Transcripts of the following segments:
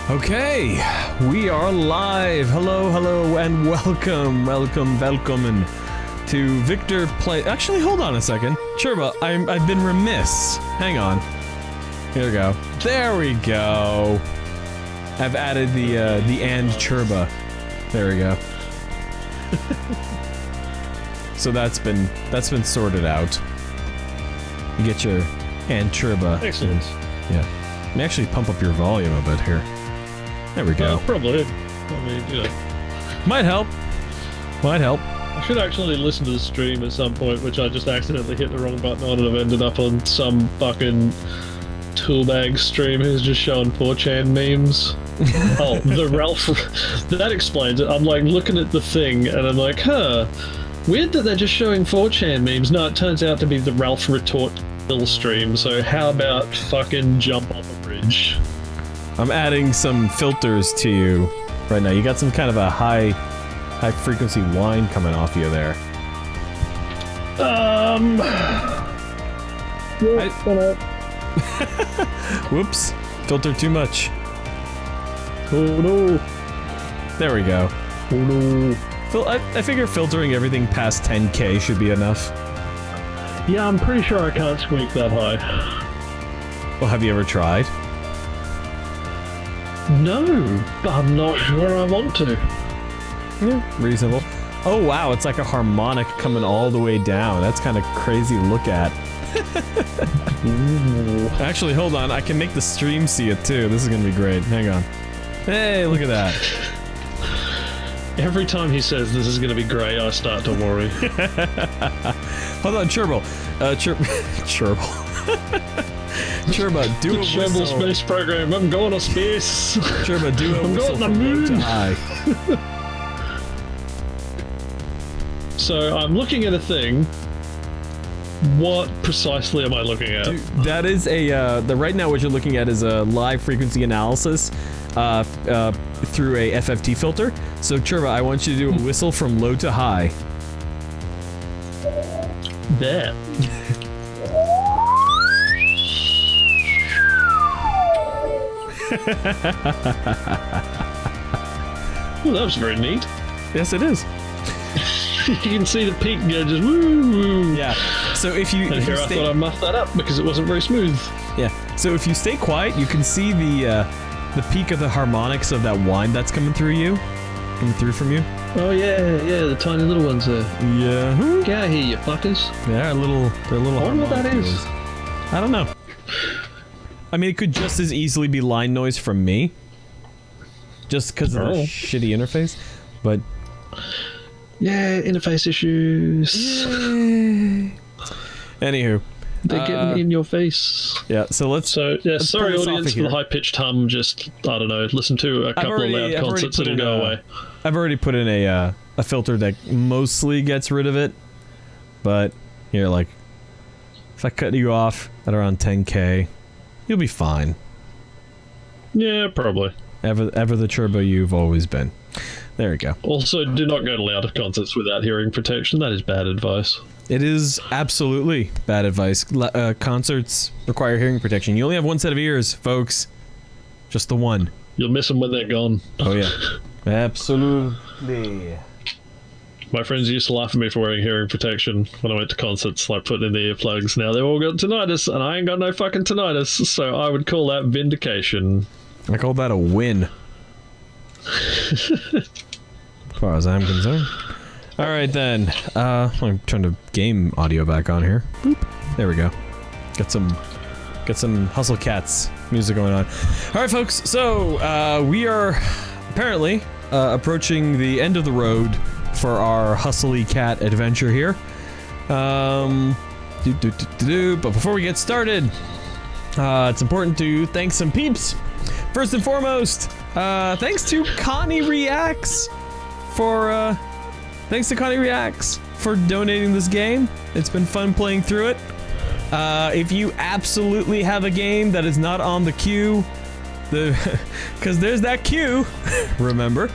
Okay, we are live. Hello, hello, and welcome and to Victor Play. Actually, hold on a second. Churba, I've been remiss. Hang on. Here we go. There we go. I've added the and Churba. There we go. So that's been sorted out. You get your and Churba. Excellent. Yeah. Let me actually pump up your volume a bit here. There we go. Probably. I mean, you know. Might help. Might help. I should actually listen to the stream at some point, which I just accidentally hit the wrong button on and I've ended up on some fucking toolbag stream who's just showing 4chan memes. Oh, the Ralph... That explains it. I'm like looking at the thing and I'm like, huh, weird that they're just showing 4chan memes. No, it turns out to be the Ralph Retort Kill stream, so how about fucking jump off a bridge? I'm adding some filters to you right now. You got some kind of a high frequency whine coming off you there. Whoops. Filter too much. Oh no. There we go. Oh no. I figure filtering everything past 10K should be enough. Yeah, I'm pretty sure I can't squeak that high. Well, have you ever tried? No, but I'm not sure I want to. Yeah, reasonable. Oh wow, it's like a harmonic coming all the way down. That's kind of crazy to look at. Actually, hold on. I can make the stream see it too. This is gonna be great. Hang on. Hey, look at that. Every time he says this is gonna be great, I start to worry. Hold on, Churble. Churble. Churba, do a whistle. Kerbal Space Program, I'm going to space. Churba, do a whistle I'm going from to low to moon. high. So I'm looking at a thing. What precisely am I looking at? Dude, that is a, right now what you're looking at is a live frequency analysis through a FFT filter. So Churba, I want you to do a whistle from low to high. There. Well, that was very neat. Yes, it is. You can see the peak go just woo. Yeah. So if you, And here I thought I muffed that up because it wasn't very smooth. yeah. So if you stay quiet, you can see the peak of the harmonics of that whine that's coming through from you. Oh yeah, the tiny little ones there. Yeah. Get out of here, you fuckers. They're little. I wonder what that is. I don't know. I mean, it could just as easily be line noise from me. Just because of the shitty interface. But... Yeah, interface issues. Anywho. They're getting in your face. Yeah, so let's... So, yeah, let's sorry pull this audience off for the high-pitched hum, just, I don't know, listen to a couple of loud concerts, it'll go away. I've already put in a filter that mostly gets rid of it. But, here, like... If I cut you off at around 10K... You'll be fine. Yeah, probably. Ever the Churbo you've always been. There we go. Also, do not go to loud concerts without hearing protection. That is bad advice. It is absolutely bad advice. Concerts require hearing protection. You only have one set of ears, folks. Just the one. You'll miss them when they're gone. Oh, yeah. Absolutely. My friends used to laugh at me for wearing hearing protection when I went to concerts, like putting in the earplugs. Now they've all got tinnitus, and I ain't got no fucking tinnitus, so I would call that vindication. I call that a win. As far as I'm concerned. Alright then. Let me turn the game audio back on here. Boop. There we go. Get some Hustle Cats music going on. Alright folks, so we are apparently approaching the end of the road for our Hustly Cat adventure here. But before we get started, it's important to thank some peeps. First and foremost, thanks to Connie Reacts for donating this game. It's been fun playing through it. If you absolutely have a game that is not on the queue, because there's that queue, remember.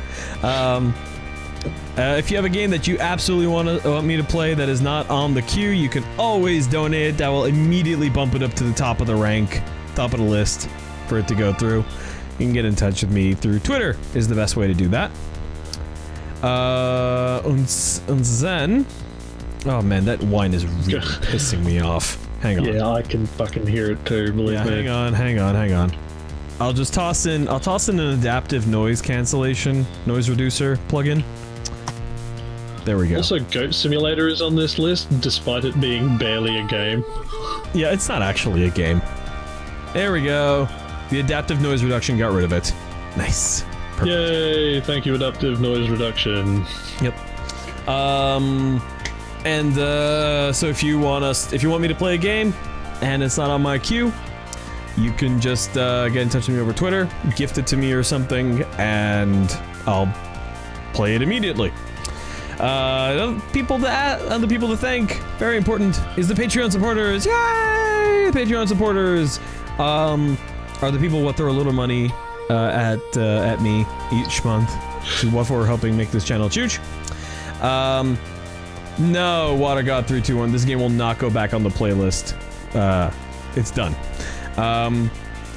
If you have a game that you absolutely want me to play that is not on the queue, you can always donate it. That will immediately bump it up to the top of the rank, top of the list for it to go through. You can get in touch with me through Twitter is the best way to do that. Und then... Oh man, that wine is really pissing me off. Hang on. Yeah, I can fucking hear it too, believe me. Hang on. I'll toss in an adaptive noise cancellation, noise reducer plugin. There we go. Also, Goat Simulator is on this list, despite it being barely a game. Yeah, it's not actually a game. There we go. The adaptive noise reduction got rid of it. Nice. Perfect. Yay! Thank you, adaptive noise reduction. Yep. So if you want me to play a game, and it's not on my queue, you can just get in touch with me over Twitter, gift it to me or something, and I'll play it immediately. Other people to thank, very important, is the Patreon supporters. Yay! The Patreon supporters are the people what throw a little money at me each month, which is what for helping make this channel chooch. No, Water God 321. This game will not go back on the playlist. It's done.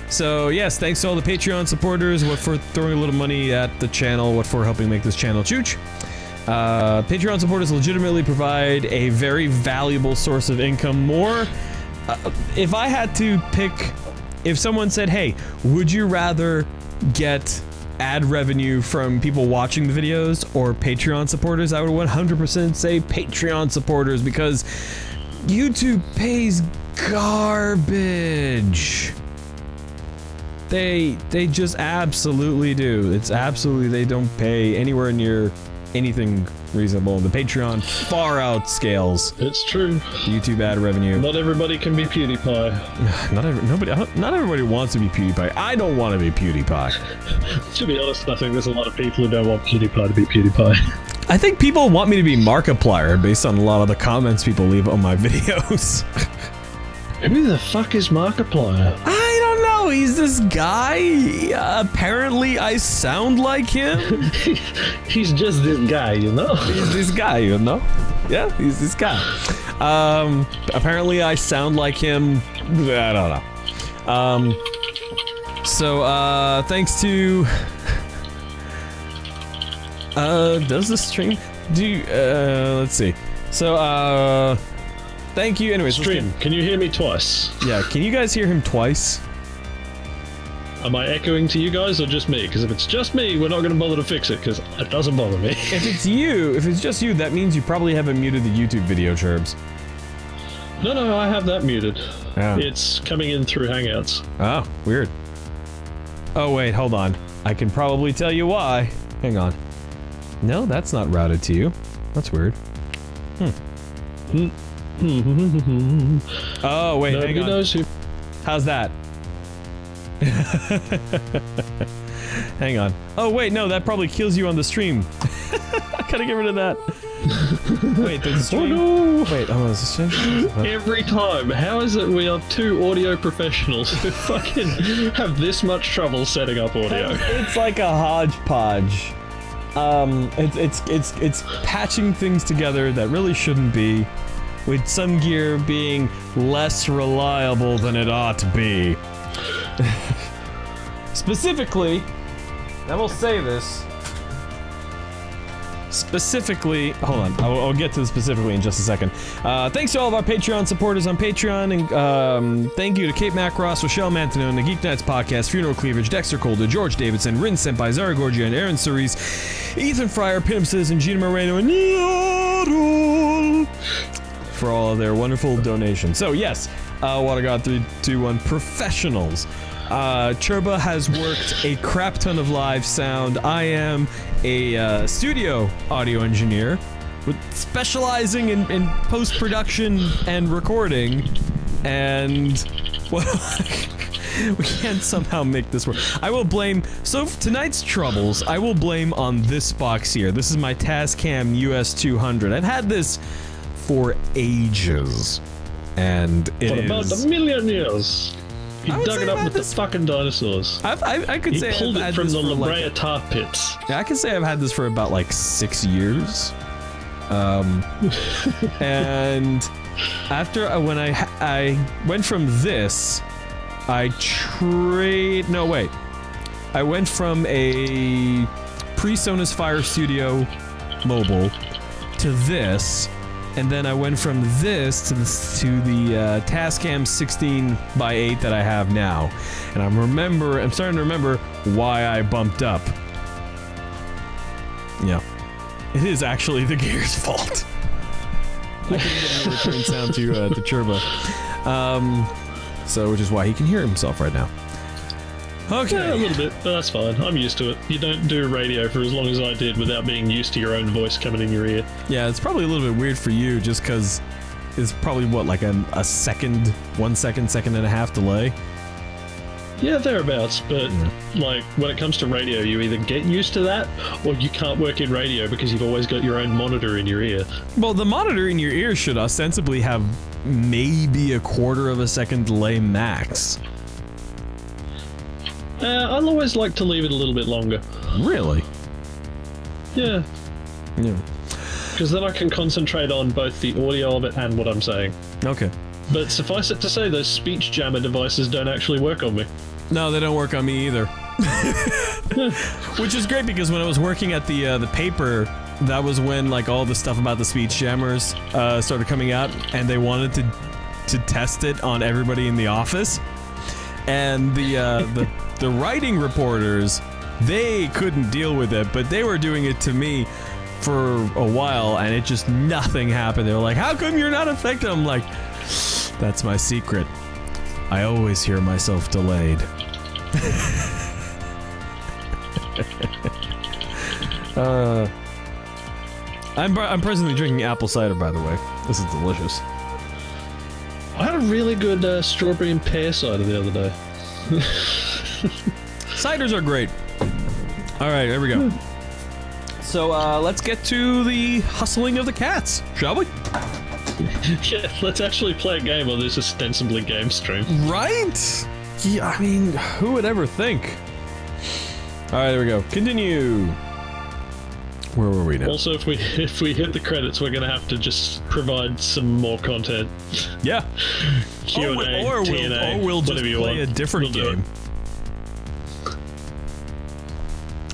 So yes, thanks to all the Patreon supporters, what for throwing a little money at the channel, what for helping make this channel chooch. Patreon supporters legitimately provide a very valuable source of income. If I had to pick, if someone said, hey, would you rather get ad revenue from people watching the videos or Patreon supporters, I would 100% say Patreon supporters, because YouTube pays garbage. They just absolutely do. It's absolutely, they don't pay anywhere near anything reasonable. The Patreon far outscales It's true. the YouTube ad revenue. Not everybody can be PewDiePie. Not everybody wants to be PewDiePie. I don't want to be PewDiePie. To be honest, I think there's a lot of people who don't want PewDiePie to be PewDiePie. I think people want me to be Markiplier based on a lot of the comments people leave on my videos. Who the fuck is Markiplier? I don't know. He's this guy. Apparently, I sound like him. He's just this guy, you know? He's this guy, you know? Yeah, he's this guy. Apparently, I sound like him. I don't know. Thanks to... does the stream do? Let's see. So, thank you. Anyways, Stream, can you hear me twice? Yeah, can you guys hear him twice? Am I echoing to you guys or just me? Because if it's just me, we're not going to bother to fix it, because it doesn't bother me. If it's just you, that means you probably haven't muted the YouTube video, Cherbs. No, I have that muted. Oh. It's coming in through Hangouts. Oh, weird. Oh, wait, hold on. I can probably tell you why. Hang on. No, that's not routed to you. That's weird. Oh, wait, Nobody hang on. knows who. How's that? Hang on. Oh, wait, no, that probably kills you on the stream. I gotta get rid of that. Wait, there's a stream? Oh no! Wait, oh, is this stream? Every time. How is it we are two audio professionals who fucking have this much trouble setting up audio? It's like a hodgepodge. It's patching things together that really shouldn't be, with some gear being less reliable than it ought to be. Specifically, I will say this. Specifically, hold on, I'll get to the specifically in just a second. Thanks to all of our Patreon supporters on Patreon, and thank you to Kate Macross, Rochelle Mantanone, the Geek Nights Podcast, Funeral Cleavage, Dexter Calder, George Davidson, Rin Senpai, Zara Gorgia, and Aaron Cerise, Ethan Fryer, Pimp Citizen, Gina Moreno, and Neodol for all of their wonderful donations. So yes, WaterGod 321 professionals. Churba has worked a crap ton of live sound. I am a studio audio engineer with specializing in post-production and recording, and well, we can't somehow make this work. I will blame, so for tonight's troubles, I will blame on this box here. This is my Tascam US200. I've had this for ages, and it For about a million years. He I would dug say it up I've with had the fucking dinosaurs. I could He say pulled I've it had from this the for La like, Brea tar pits. yeah, I can say I've had this for about like 6 years. And after when I went from this, I went from a pre-Sonos Fire Studio mobile to this, and then I went from this to the Tascam 16x8 that I have now. And I'm starting to remember why I bumped up. Yeah. It is actually the gear's fault. I couldn't get a return sound to Churba. So, which is why he can hear himself right now. Okay. Yeah, a little bit, but that's fine. I'm used to it. You don't do radio for as long as I did without being used to your own voice coming in your ear. Yeah, it's probably a little bit weird for you just because it's probably, what, like a second, 1 second, second and a half delay? Yeah, thereabouts, but like when it comes to radio, you either get used to that or you can't work in radio because you've always got your own monitor in your ear. Well, the monitor in your ear should ostensibly have maybe a quarter of a second delay max. I'll always like to leave it a little bit longer. Really? Yeah. Yeah. Because then I can concentrate on both the audio of it and what I'm saying. Okay. But suffice it to say, those speech jammer devices don't actually work on me. No, they don't work on me either. Which is great because when I was working at the paper, that was when like all the stuff about the speech jammers started coming out, and they wanted to test it on everybody in the office. And the writing reporters, they couldn't deal with it, but they were doing it to me for a while, and it just nothing happened. They were like, "How come you're not affected?" I'm like, "That's my secret. I always hear myself delayed." I'm presently drinking apple cider, by the way. This is delicious. I had a really good strawberry and pear cider the other day. Ciders are great. All right, there we go. So let's get to the hustling of the cats, shall we? Yeah, let's actually play a game on this ostensibly game stream. Right? Yeah, I mean, who would ever think? All right, there we go. Continue. Where were we now? Also, if we hit the credits, we're gonna have to just provide some more content. Yeah. Q&A, or TNA, we'll just whatever you play want. a different We'll do game.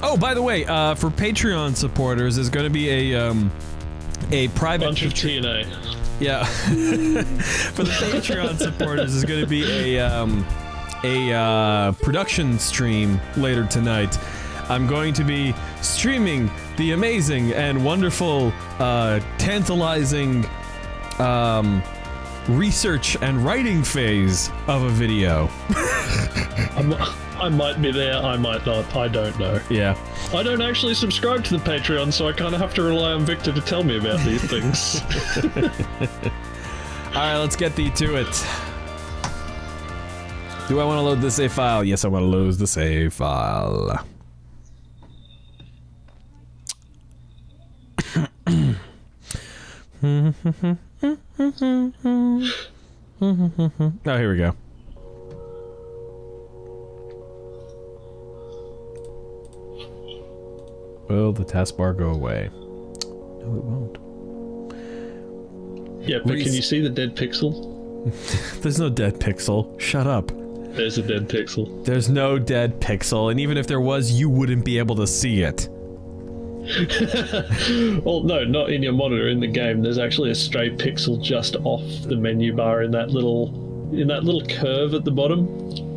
Oh, by the way, for Patreon supporters, there's going to be a private bunch of TNA. Yeah. For the Patreon supporters, there's going to be a production stream later tonight. I'm going to be streaming the amazing and wonderful, tantalizing research and writing phase of a video. I might be there, I might not, I don't know. Yeah. I don't actually subscribe to the Patreon, so I kind of have to rely on Victor to tell me about these things. Alright, let's get thee to it. Do I want to load the save file? Yes, I want to load the save file. Oh, here we go. Will the taskbar go away? No, it won't. Yeah, but can you see the dead pixel? There's no dead pixel. Shut up. There's a dead pixel. There's no dead pixel, and even if there was, you wouldn't be able to see it. Well, no, not in your monitor. In the game, there's actually a stray pixel just off the menu bar in that little curve at the bottom.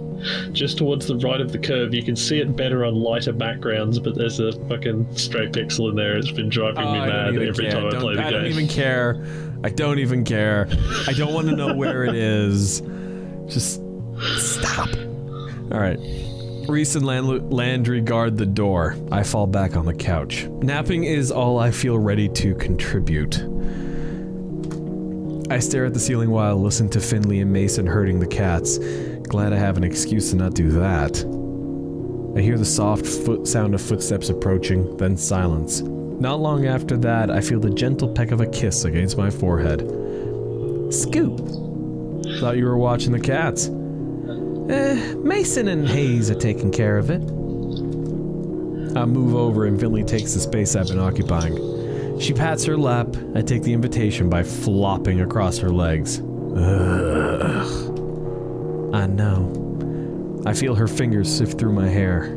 Just towards the right of the curve, you can see it better on lighter backgrounds, but there's a fucking stray pixel in there. It's been driving me mad every time I play the game. I don't even care. I don't even care. I don't want to know where it is. Just stop. Alright. Reese and Landry guard the door. I fall back on the couch. Napping is all I feel ready to contribute. I stare at the ceiling while I listen to Finley and Mason herding the cats. Glad I have an excuse to not do that. I hear the soft sound of footsteps approaching, then silence. Not long after that, I feel the gentle peck of a kiss against my forehead. Scoop! Thought you were watching the cats. Mason and Hayes are taking care of it. I move over and Finley takes the space I've been occupying. She pats her lap. I take the invitation by flopping across her legs. Ugh. I know. I feel her fingers sift through my hair.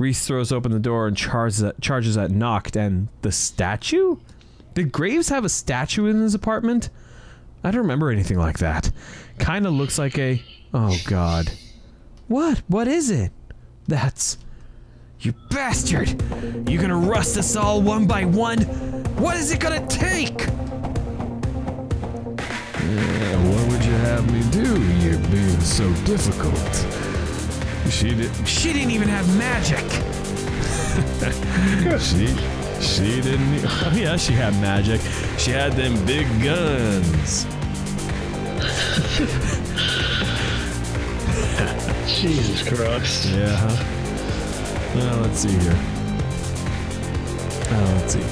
Reese throws open the door and charges at Noct and the statue? Did Graves have a statue in his apartment? I don't remember anything like that. Kinda looks like a... Oh god. What? What is it? That's... You bastard! You gonna rust us all one by one? What is it gonna take? What would you have me do? You're being so difficult. She didn't even have magic. She didn't. Oh yeah, she had magic. She had them big guns. Jesus Christ. Yeah. Huh? Well, let's see here. Let's see.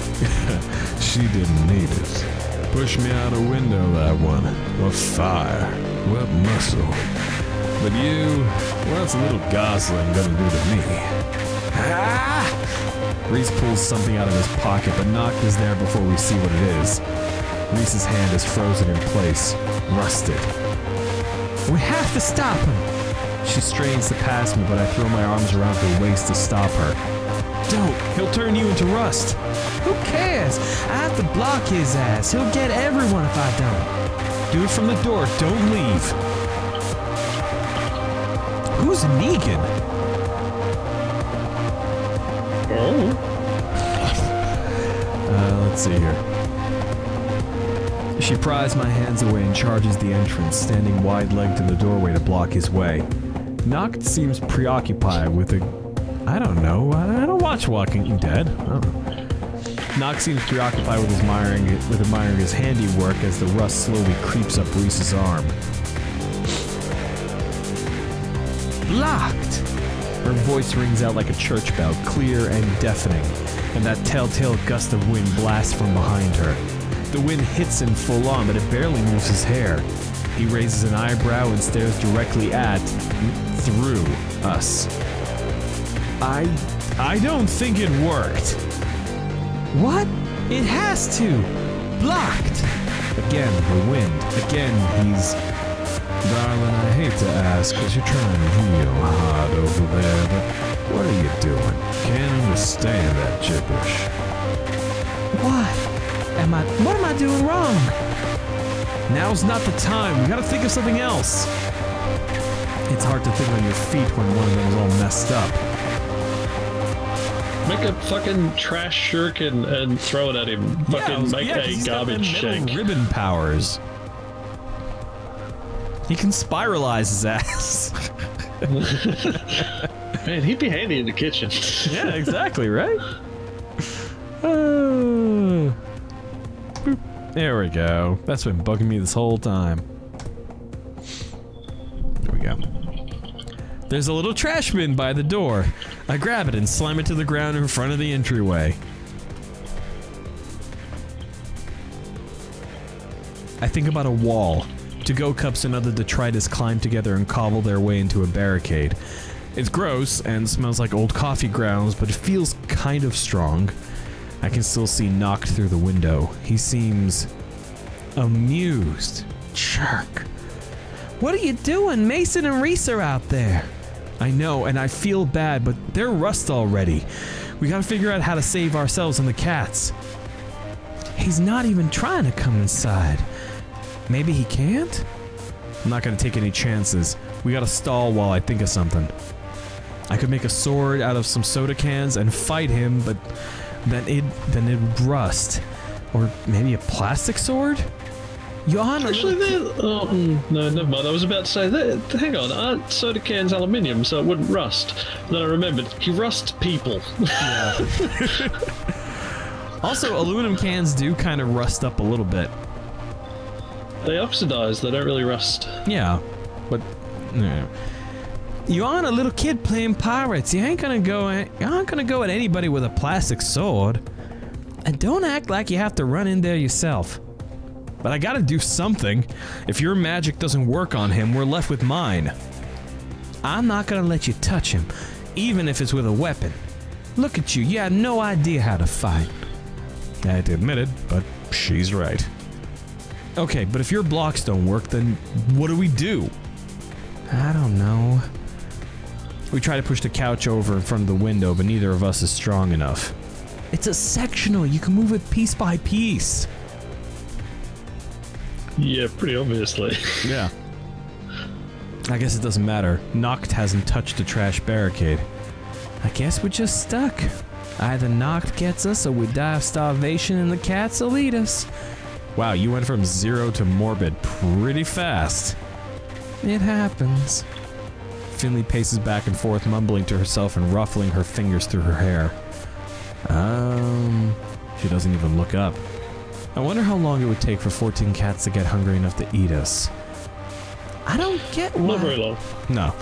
She didn't need it. Push me out a window, that one. What fire? What muscle? But you, what's a little gosling gonna do to me? Ah! Reese pulls something out of his pocket, but Noct is there before we see what it is. Reese's hand is frozen in place, rusted. We have to stop him! She strains to pass me, but I throw my arms around her waist to stop her. Don't! He'll turn you into rust! Who cares? I have to block his ass. He'll get everyone if I don't. Do it from the door. Don't leave. Who's Negan? Oh. Let's see here. She pries my hands away and charges the entrance, standing wide-legged in the doorway to block his way. Noct seems preoccupied with a... I don't know. I don't watch Walking Dead. I don't know. Noct seems preoccupied with admiring his handiwork as the rust slowly creeps up Reese's arm. Blocked! Her voice rings out like a church bell, clear and deafening, and that telltale gust of wind blasts from behind her. The wind hits him full on, but it barely moves his hair. He raises an eyebrow and stares directly at, through us. I don't think it worked. What? It has to! Blocked! Again, the wind. Again, he's... Darling, I hate to ask, because you're trying real hard over there, but what are you doing? Can't understand that gibberish. What? What am I doing wrong? Now's not the time. We gotta think of something else. It's hard to think on your feet when one of them is all messed up. Make a fucking trash shuriken and throw it at him. Fucking make a garbage shake. Ribbon powers. He can spiralize his ass. Man, he'd be handy in the kitchen. Yeah, exactly, right? There we go. That's been bugging me this whole time. There we go. There's a little trash bin by the door. I grab it and slam it to the ground in front of the entryway. I think about a wall. To-go cups and other detritus climb together and cobble their way into a barricade. It's gross and smells like old coffee grounds, but it feels kind of strong. I can still see Noct through the window. He seems... amused. Jerk. What are you doing? Mason and Reese are out there. I know, and I feel bad, but they're rust already. We gotta figure out how to save ourselves and the cats. He's not even trying to come inside. Maybe he can't? I'm not gonna take any chances. We gotta stall while I think of something. I could make a sword out of some soda cans and fight him, but then it'd rust. Or maybe a plastic sword? Johanna, actually, no, never mind. I was about to say that. Hang on, aren't soda cans aluminium, so it wouldn't rust? And then I remembered, you rust people. Yeah. Also, aluminum cans do kind of rust up a little bit. They oxidize. They don't really rust. Yeah, but you aren't a little kid playing pirates. You aren't gonna go at anybody with a plastic sword. And don't act like you have to run in there yourself. But I gotta do something. If your magic doesn't work on him, we're left with mine. I'm not gonna let you touch him, even if it's with a weapon. Look at you, you have no idea how to fight. I had to admit it, but she's right. Okay, but if your blocks don't work, then what do we do? I don't know. We try to push the couch over in front of the window, but neither of us is strong enough. It's a sectional. You can move it piece by piece. Yeah, pretty obviously. Yeah. I guess it doesn't matter. Noct hasn't touched the trash barricade. I guess we're just stuck. Either Noct gets us or we die of starvation and the cats will eat us. Wow, you went from 0 to morbid pretty fast. It happens. Finley paces back and forth, mumbling to herself and ruffling her fingers through her hair. She doesn't even look up. I wonder how long it would take for 14 cats to get hungry enough to eat us. I don't get why... Not very long. No.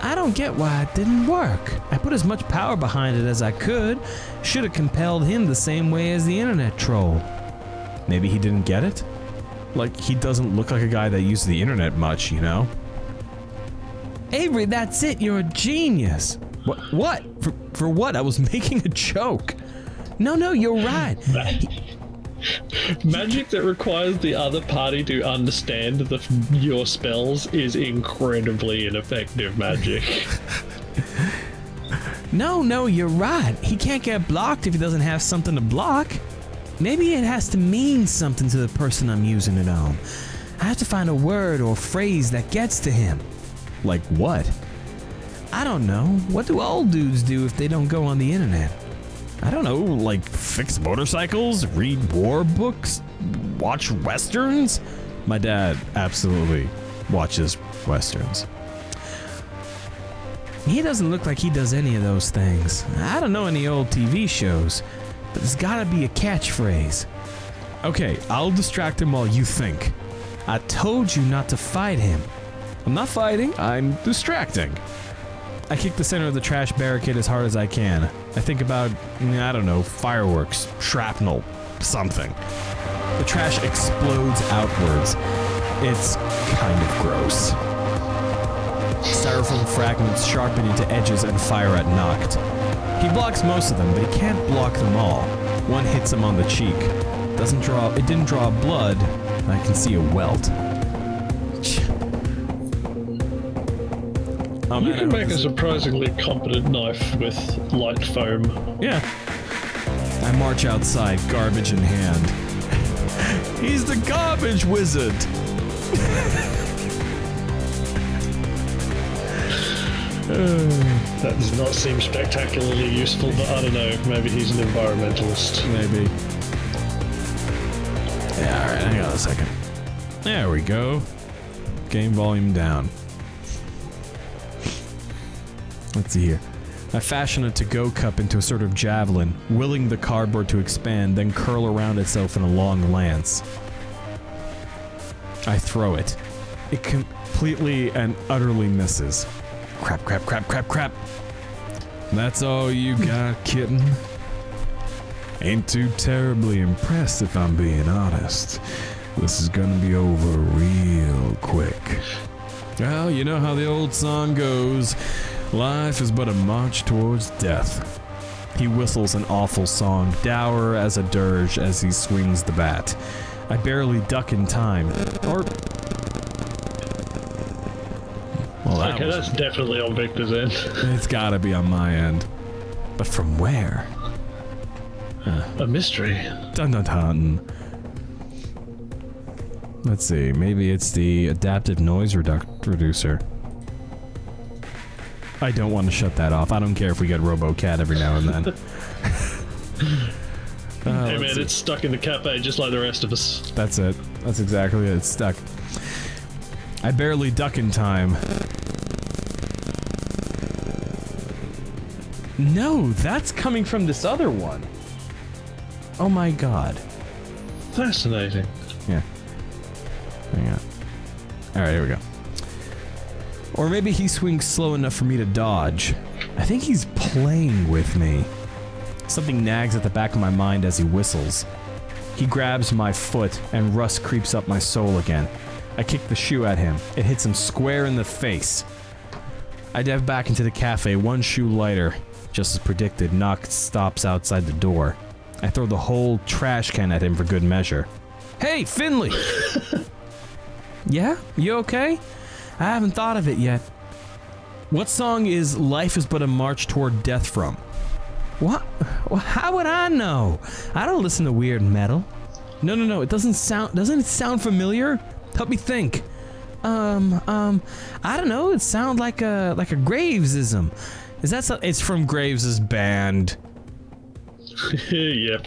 I don't get why it didn't work. I put as much power behind it as I could. Should have compelled him the same way as the internet troll. Maybe he didn't get it? Like, he doesn't look like a guy that uses the internet much, you know? Avery, that's it. You're a genius. What? For what? I was making a joke. No, you're right. Magic that requires the other party to understand your spells is incredibly ineffective magic. No, you're right. He can't get blocked if he doesn't have something to block. Maybe it has to mean something to the person I'm using it on. I have to find a word or phrase that gets to him. Like what? I don't know. What do old dudes do if they don't go on the internet? I don't know, like fix motorcycles, read war books, watch westerns? My dad absolutely watches westerns. He doesn't look like he does any of those things. I don't know any old TV shows, but there's gotta be a catchphrase. Okay, I'll distract him while you think. I told you not to fight him. I'm not fighting, I'm distracting. I kick the center of the trash barricade as hard as I can. I think about, I don't know, fireworks, shrapnel, something. The trash explodes outwards. It's kind of gross. Styrofoam fragments sharpen into edges and fire at Noct. He blocks most of them, but he can't block them all. One hits him on the cheek. It didn't draw blood. I can see a welt. Oh, you can make a surprisingly competent knife with light foam. Yeah. I march outside, garbage in hand. He's the garbage wizard! That does not seem spectacularly useful, but I don't know. Maybe he's an environmentalist. Maybe. Yeah, alright, hang on a second. There we go. Game volume down. Let's see here. I fashion a to-go cup into a sort of javelin, willing the cardboard to expand, then curl around itself in a long lance. I throw it. It completely and utterly misses. Crap. That's all you got, kitten? Ain't too terribly impressed if I'm being honest. This is gonna be over real quick. Well, you know how the old song goes. Life is but a march towards death. He whistles an awful song, dour as a dirge as he swings the bat. I barely duck in time. Well, that's definitely on Victor's end. It's gotta be on my end. But from where? A mystery. Dun dun dun. Let's see, maybe it's the adaptive noise reducer. I don't want to shut that off. I don't care if we get RoboCat every now and then. Hey man, it's stuck in the cafe just like the rest of us. That's it. That's exactly it. It's stuck. I barely duck in time. No, that's coming from this other one. Oh my god. Fascinating. Yeah. Hang on. Alright, here we go. Or maybe he swings slow enough for me to dodge. I think he's playing with me. Something nags at the back of my mind as he whistles. He grabs my foot and rust creeps up my sole again. I kick the shoe at him. It hits him square in the face. I dive back into the cafe, one shoe lighter. Just as predicted, Noct stops outside the door. I throw the whole trash can at him for good measure. Hey, Finley! Yeah? You okay? I haven't thought of it yet. What song is Life is But a March Toward Death from? What? Well, how would I know? I don't listen to weird metal. No, it doesn't it sound familiar? Help me think. I don't know, it sounds like a Gravesism. Is that so? It's from Graves's band. Yep.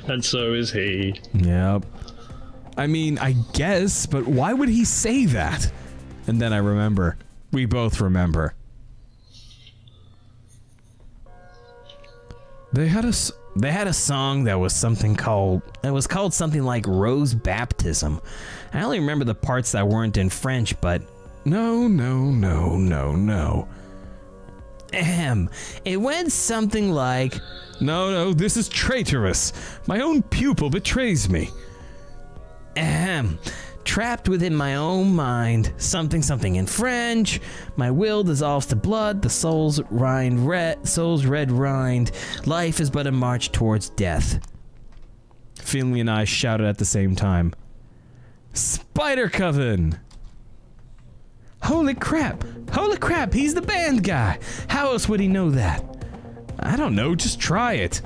And so is he. Yep. I mean, I guess, but why would he say that? And then I remember. We both remember. They had a song that was called something like Rose Baptism. I only remember the parts that weren't in French, but no. Ahem. It went something like, No, this is traitorous. My own pupil betrays me. Ahem. Trapped within my own mind, something in French. My will dissolves to blood, the soul's red rind. Life is but a march towards death. Finley and I shouted at the same time. Spider Coven! Holy crap, he's the band guy. How else would he know that? I don't know, just try it.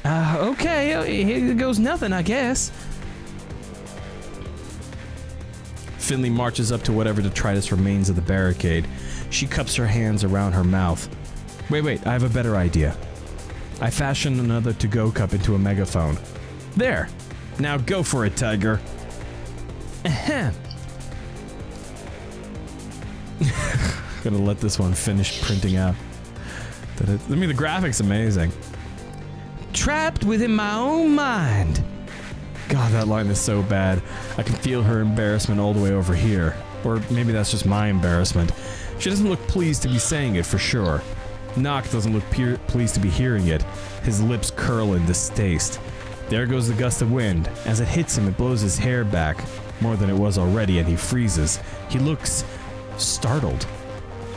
Okay, here goes nothing, I guess. Finley marches up to whatever detritus remains of the barricade. She cups her hands around her mouth. Wait, I have a better idea. I fashion another to-go cup into a megaphone. There! Now go for it, Tiger. Ahem. Gonna let this one finish printing out. The graphic's amazing. Trapped within my own mind. God, that line is so bad. I can feel her embarrassment all the way over here. Or maybe that's just my embarrassment. She doesn't look pleased to be saying it for sure. Noct doesn't look pleased to be hearing it. His lips curl in distaste. There goes the gust of wind. As it hits him, it blows his hair back, more than it was already, and he freezes. He looks startled.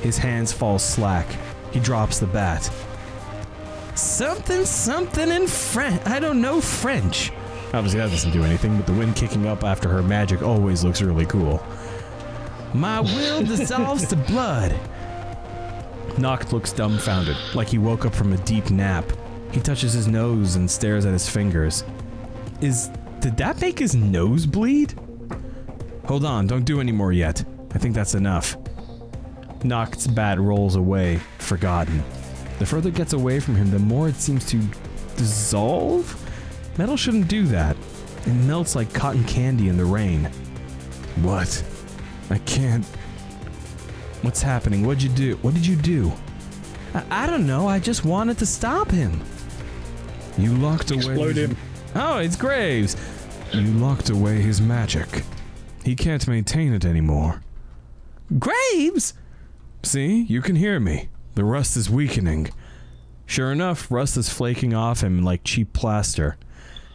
His hands fall slack. He drops the bat. Something in French. I don't know French. Obviously that doesn't do anything, but the wind kicking up after her magic always looks really cool. My will dissolves to blood. Noct looks dumbfounded, like he woke up from a deep nap. He touches his nose and stares at his fingers. Did that make his nose bleed? Hold on, don't do any more yet. I think that's enough. Noct's bat rolls away, forgotten. The further it gets away from him, the more it seems to dissolve? Metal shouldn't do that. It melts like cotton candy in the rain. What? I can't... What's happening? What did you do? I don't know, I just wanted to stop him. You locked away... Explode him. Oh, it's Graves! You locked away his magic. He can't maintain it anymore. Graves?! See? You can hear me. The rust is weakening. Sure enough, rust is flaking off him like cheap plaster.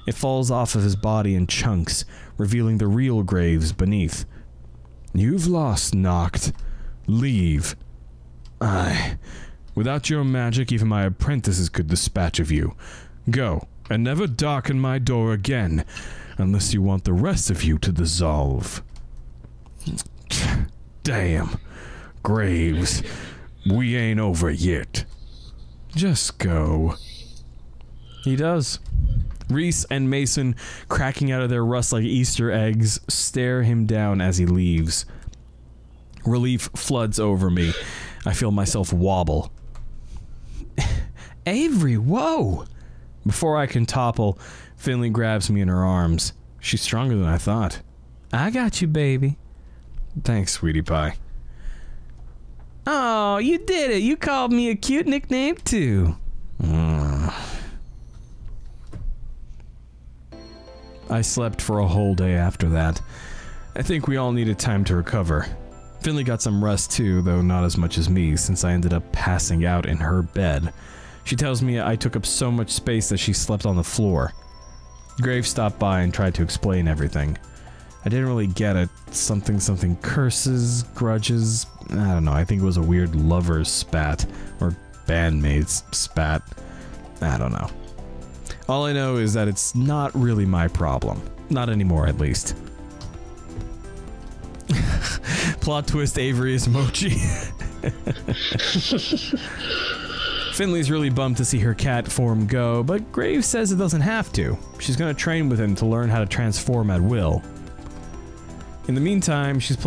It falls off of his body in chunks, revealing the real Graves beneath. You've lost, Noct. Leave. Aye. Without your magic, even my apprentices could dispatch of you. Go, and never darken my door again, unless you want the rest of you to dissolve. Damn. Graves. We ain't over yet. Just go. He does. Reese and Mason, cracking out of their rust like Easter eggs, stare him down as he leaves. Relief floods over me. I feel myself wobble. Avery, whoa! Before I can topple, Finley grabs me in her arms. She's stronger than I thought. I got you, baby. Thanks, sweetie pie. Oh, you did it! You called me a cute nickname, too. I slept for a whole day after that. I think we all needed time to recover. Finley got some rest too, though not as much as me, since I ended up passing out in her bed. She tells me I took up so much space that she slept on the floor. Graves stopped by and tried to explain everything. I didn't really get it. Something curses, grudges, I don't know, I think it was a weird lover's spat, or bandmates spat. I don't know. All I know is that it's not really my problem. Not anymore, at least. Plot twist, Avery is Mochi. Finley's really bummed to see her cat form go, but Graves says it doesn't have to. She's gonna train with him to learn how to transform at will. In the meantime, she's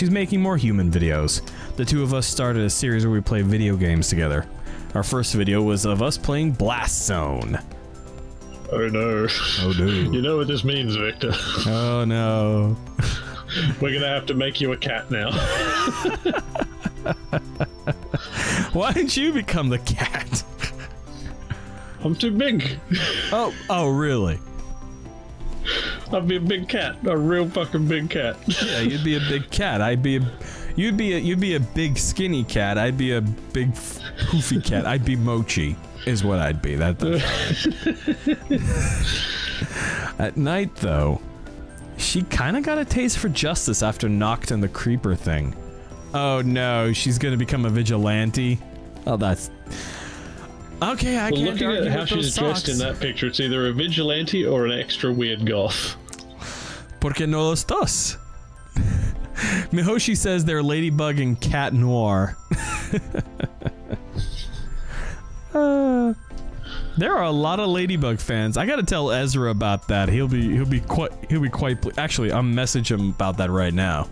making more human videos. The two of us started a series where we play video games together. Our first video was of us playing Blast Zone. Oh no. Oh no. You know what this means, Victor. Oh no. We're gonna have to make you a cat now. Why didn't you become the cat? I'm too big. Oh really? I'd be a big cat, a real fucking big cat. Yeah, you'd be a big cat. You'd be a big skinny cat. I'd be a big poofy cat. I'd be Mochi, is what I'd be. At night, though, she kind of got a taste for justice after Noct and the Creeper thing. Oh no, she's gonna become a vigilante. Oh, that's okay. I can't looking argue at how with she's those dressed socks. in that picture, it's either a vigilante or an extra weird goth. ¿Por qué no los dos? Mihoshi says they're Ladybug and Cat Noir. There are a lot of Ladybug fans. I gotta tell Ezra about that. He'll be quite actually, I'll message him about that right now.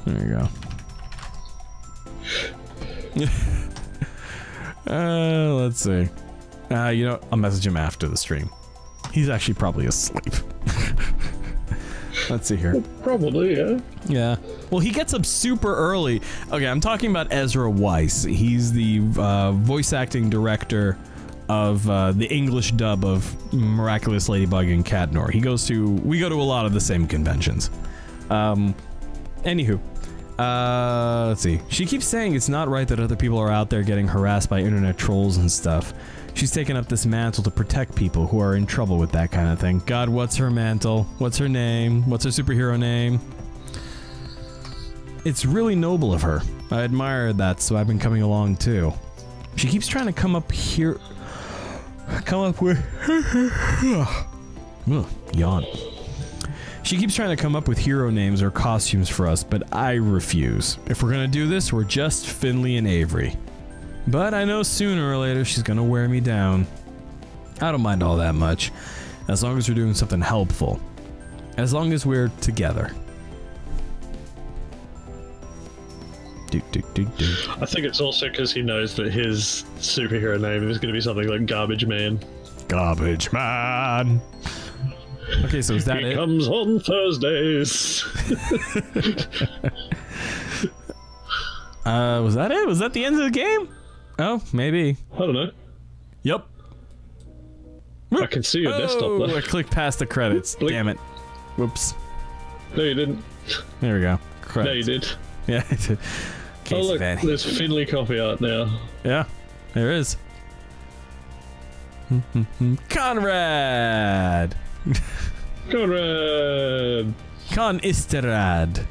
There you go. Let's see. You know, I'll message him after the stream. He's actually probably asleep. Let's see here. Probably, yeah. Yeah. Well, he gets up super early. Okay, I'm talking about Ezra Weiss. He's the voice acting director of the English dub of Miraculous Ladybug and Cat Noir. We go to a lot of the same conventions. Anywho. Let's see. She keeps saying it's not right that other people are out there getting harassed by internet trolls and stuff. She's taken up this mantle to protect people who are in trouble with that kind of thing. God, what's her mantle? What's her name? What's her superhero name? It's really noble of her. I admire that, so I've been coming along too. She keeps trying to come up here... Come up with... Yawn. She keeps trying to come up with hero names or costumes for us, but I refuse. If we're gonna do this, we're just Finley and Avery. But I know sooner or later she's gonna wear me down. I don't mind all that much, as long as we're doing something helpful. As long as we're together. I think it's also because he knows that his superhero name is going to be something like Garbage Man. Garbage Man! Okay, so is that He it? comes on Thursdays. Was that it? Was that the end of the game? Oh, maybe. I don't know. Yep. I can see your desktop Oh, though. I clicked past the credits. Blink. Damn it. Whoops. No, you didn't. There we go. No, Credits. you did. Yeah, I did. Oh Case look, Vanny. there's Finley copy art now. Yeah, there is. Conrad! Conrad! Con Isterad.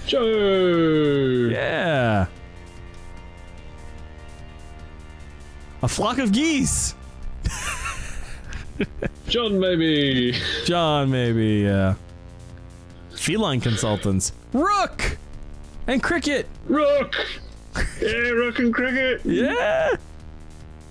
Joe! Yeah. A flock of geese. John, maybe. John, maybe, yeah. Feline consultants. Rook! And Cricket! Rook! Yeah, Rook and Cricket! Yeah!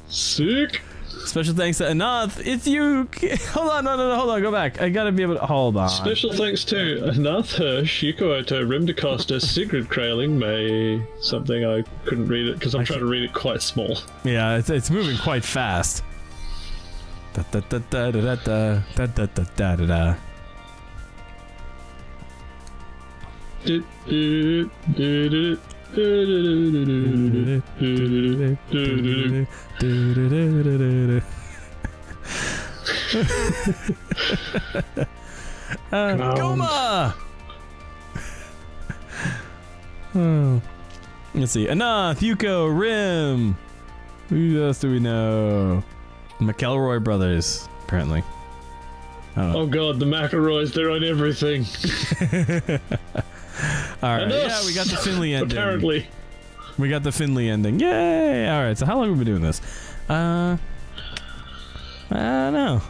Sick! Special thanks to Anath. It's you! Hold on, no, hold on, go back. I gotta be able to... Hold on. Special thanks to Anath Hirsch, Yuko Oto, Rim DaCosta, Sigrid Kraling, May... Something I couldn't read it because I'm trying to read it quite small. Yeah, it's moving quite fast. Da da da da da da da da da da da da. Goma! Oh. Let's see. Anath, Yuko, Rim. Who else do we know? McElroy brothers, apparently. I don't know. Oh god, the McElroys, they're on everything. Alright, And yeah, us, we got the Finley ending. Apparently. We got the Finley ending. Yay! Alright, so how long have we been doing this? I don't know.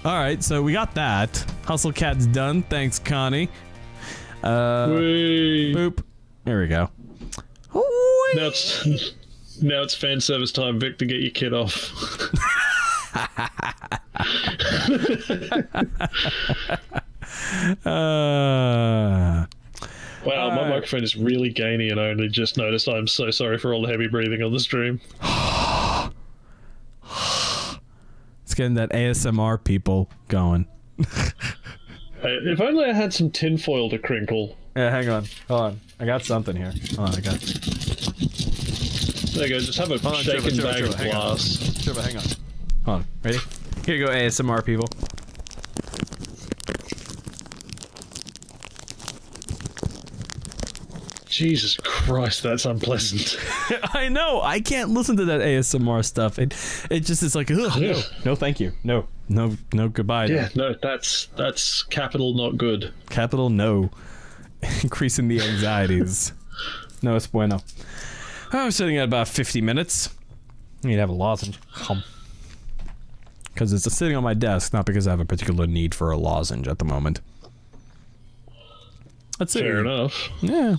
Alright, so we got that. Hustle Cat's done. Thanks, Connie. Whee. Boop. There we go. Whee! Now it's fan service time, Vic, to get your kid off. Wow, my microphone is really gainy, and I only just noticed. I'm so sorry for all the heavy breathing on the stream. It's getting that ASMR people going. Hey, if only I had some tinfoil to crinkle. Yeah, hang on. Hold on. I got something here. Hold on, I got... There you go, just have a shaken bag of glass. Trevor, hang on. Hold on. Ready? Here you go, ASMR people. Jesus Christ, that's unpleasant. I know. I can't listen to that ASMR stuff. It just is like, ugh, no, thank you. No, goodbye. Yeah, no, that's capital not good. Capital no. Increasing the anxieties. No es bueno. I was sitting at about 50 minutes. I need to have a lozenge. Because it's sitting on my desk, not because I have a particular need for a lozenge at the moment. That's it. Fair enough. Yeah.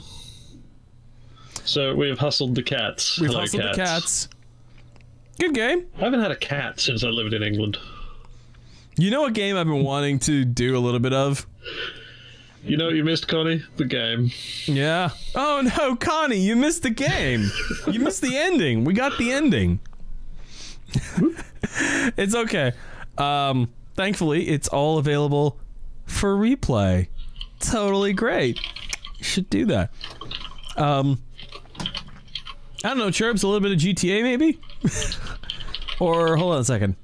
So we've hustled the cats. We've Hello, hustled the cats. Good game. I haven't had a cat since I lived in England. You know a game I've been wanting to do a little bit of? You know what you missed, Connie? The game. Yeah. Oh no, Connie, you missed the game. You missed the ending. We got the ending. It's okay. Thankfully, it's all available for replay. Totally great. You should do that. I don't know, Chirps, a little bit of GTA maybe? Or, hold on a second.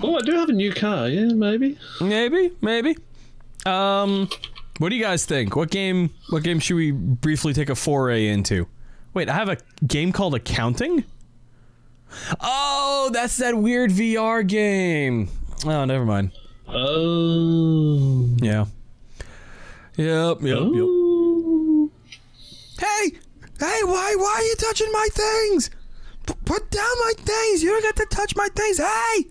Oh, I do have a new car, yeah, maybe. Maybe. What do you guys think? What game should we briefly take a foray into? Wait, I have a game called Accounting? Oh, that's that weird VR game. Oh, never mind. Oh. Yeah. Yep. Oh. Hey, why are you touching my things? Put down my things. You don't get to touch my things. Hey!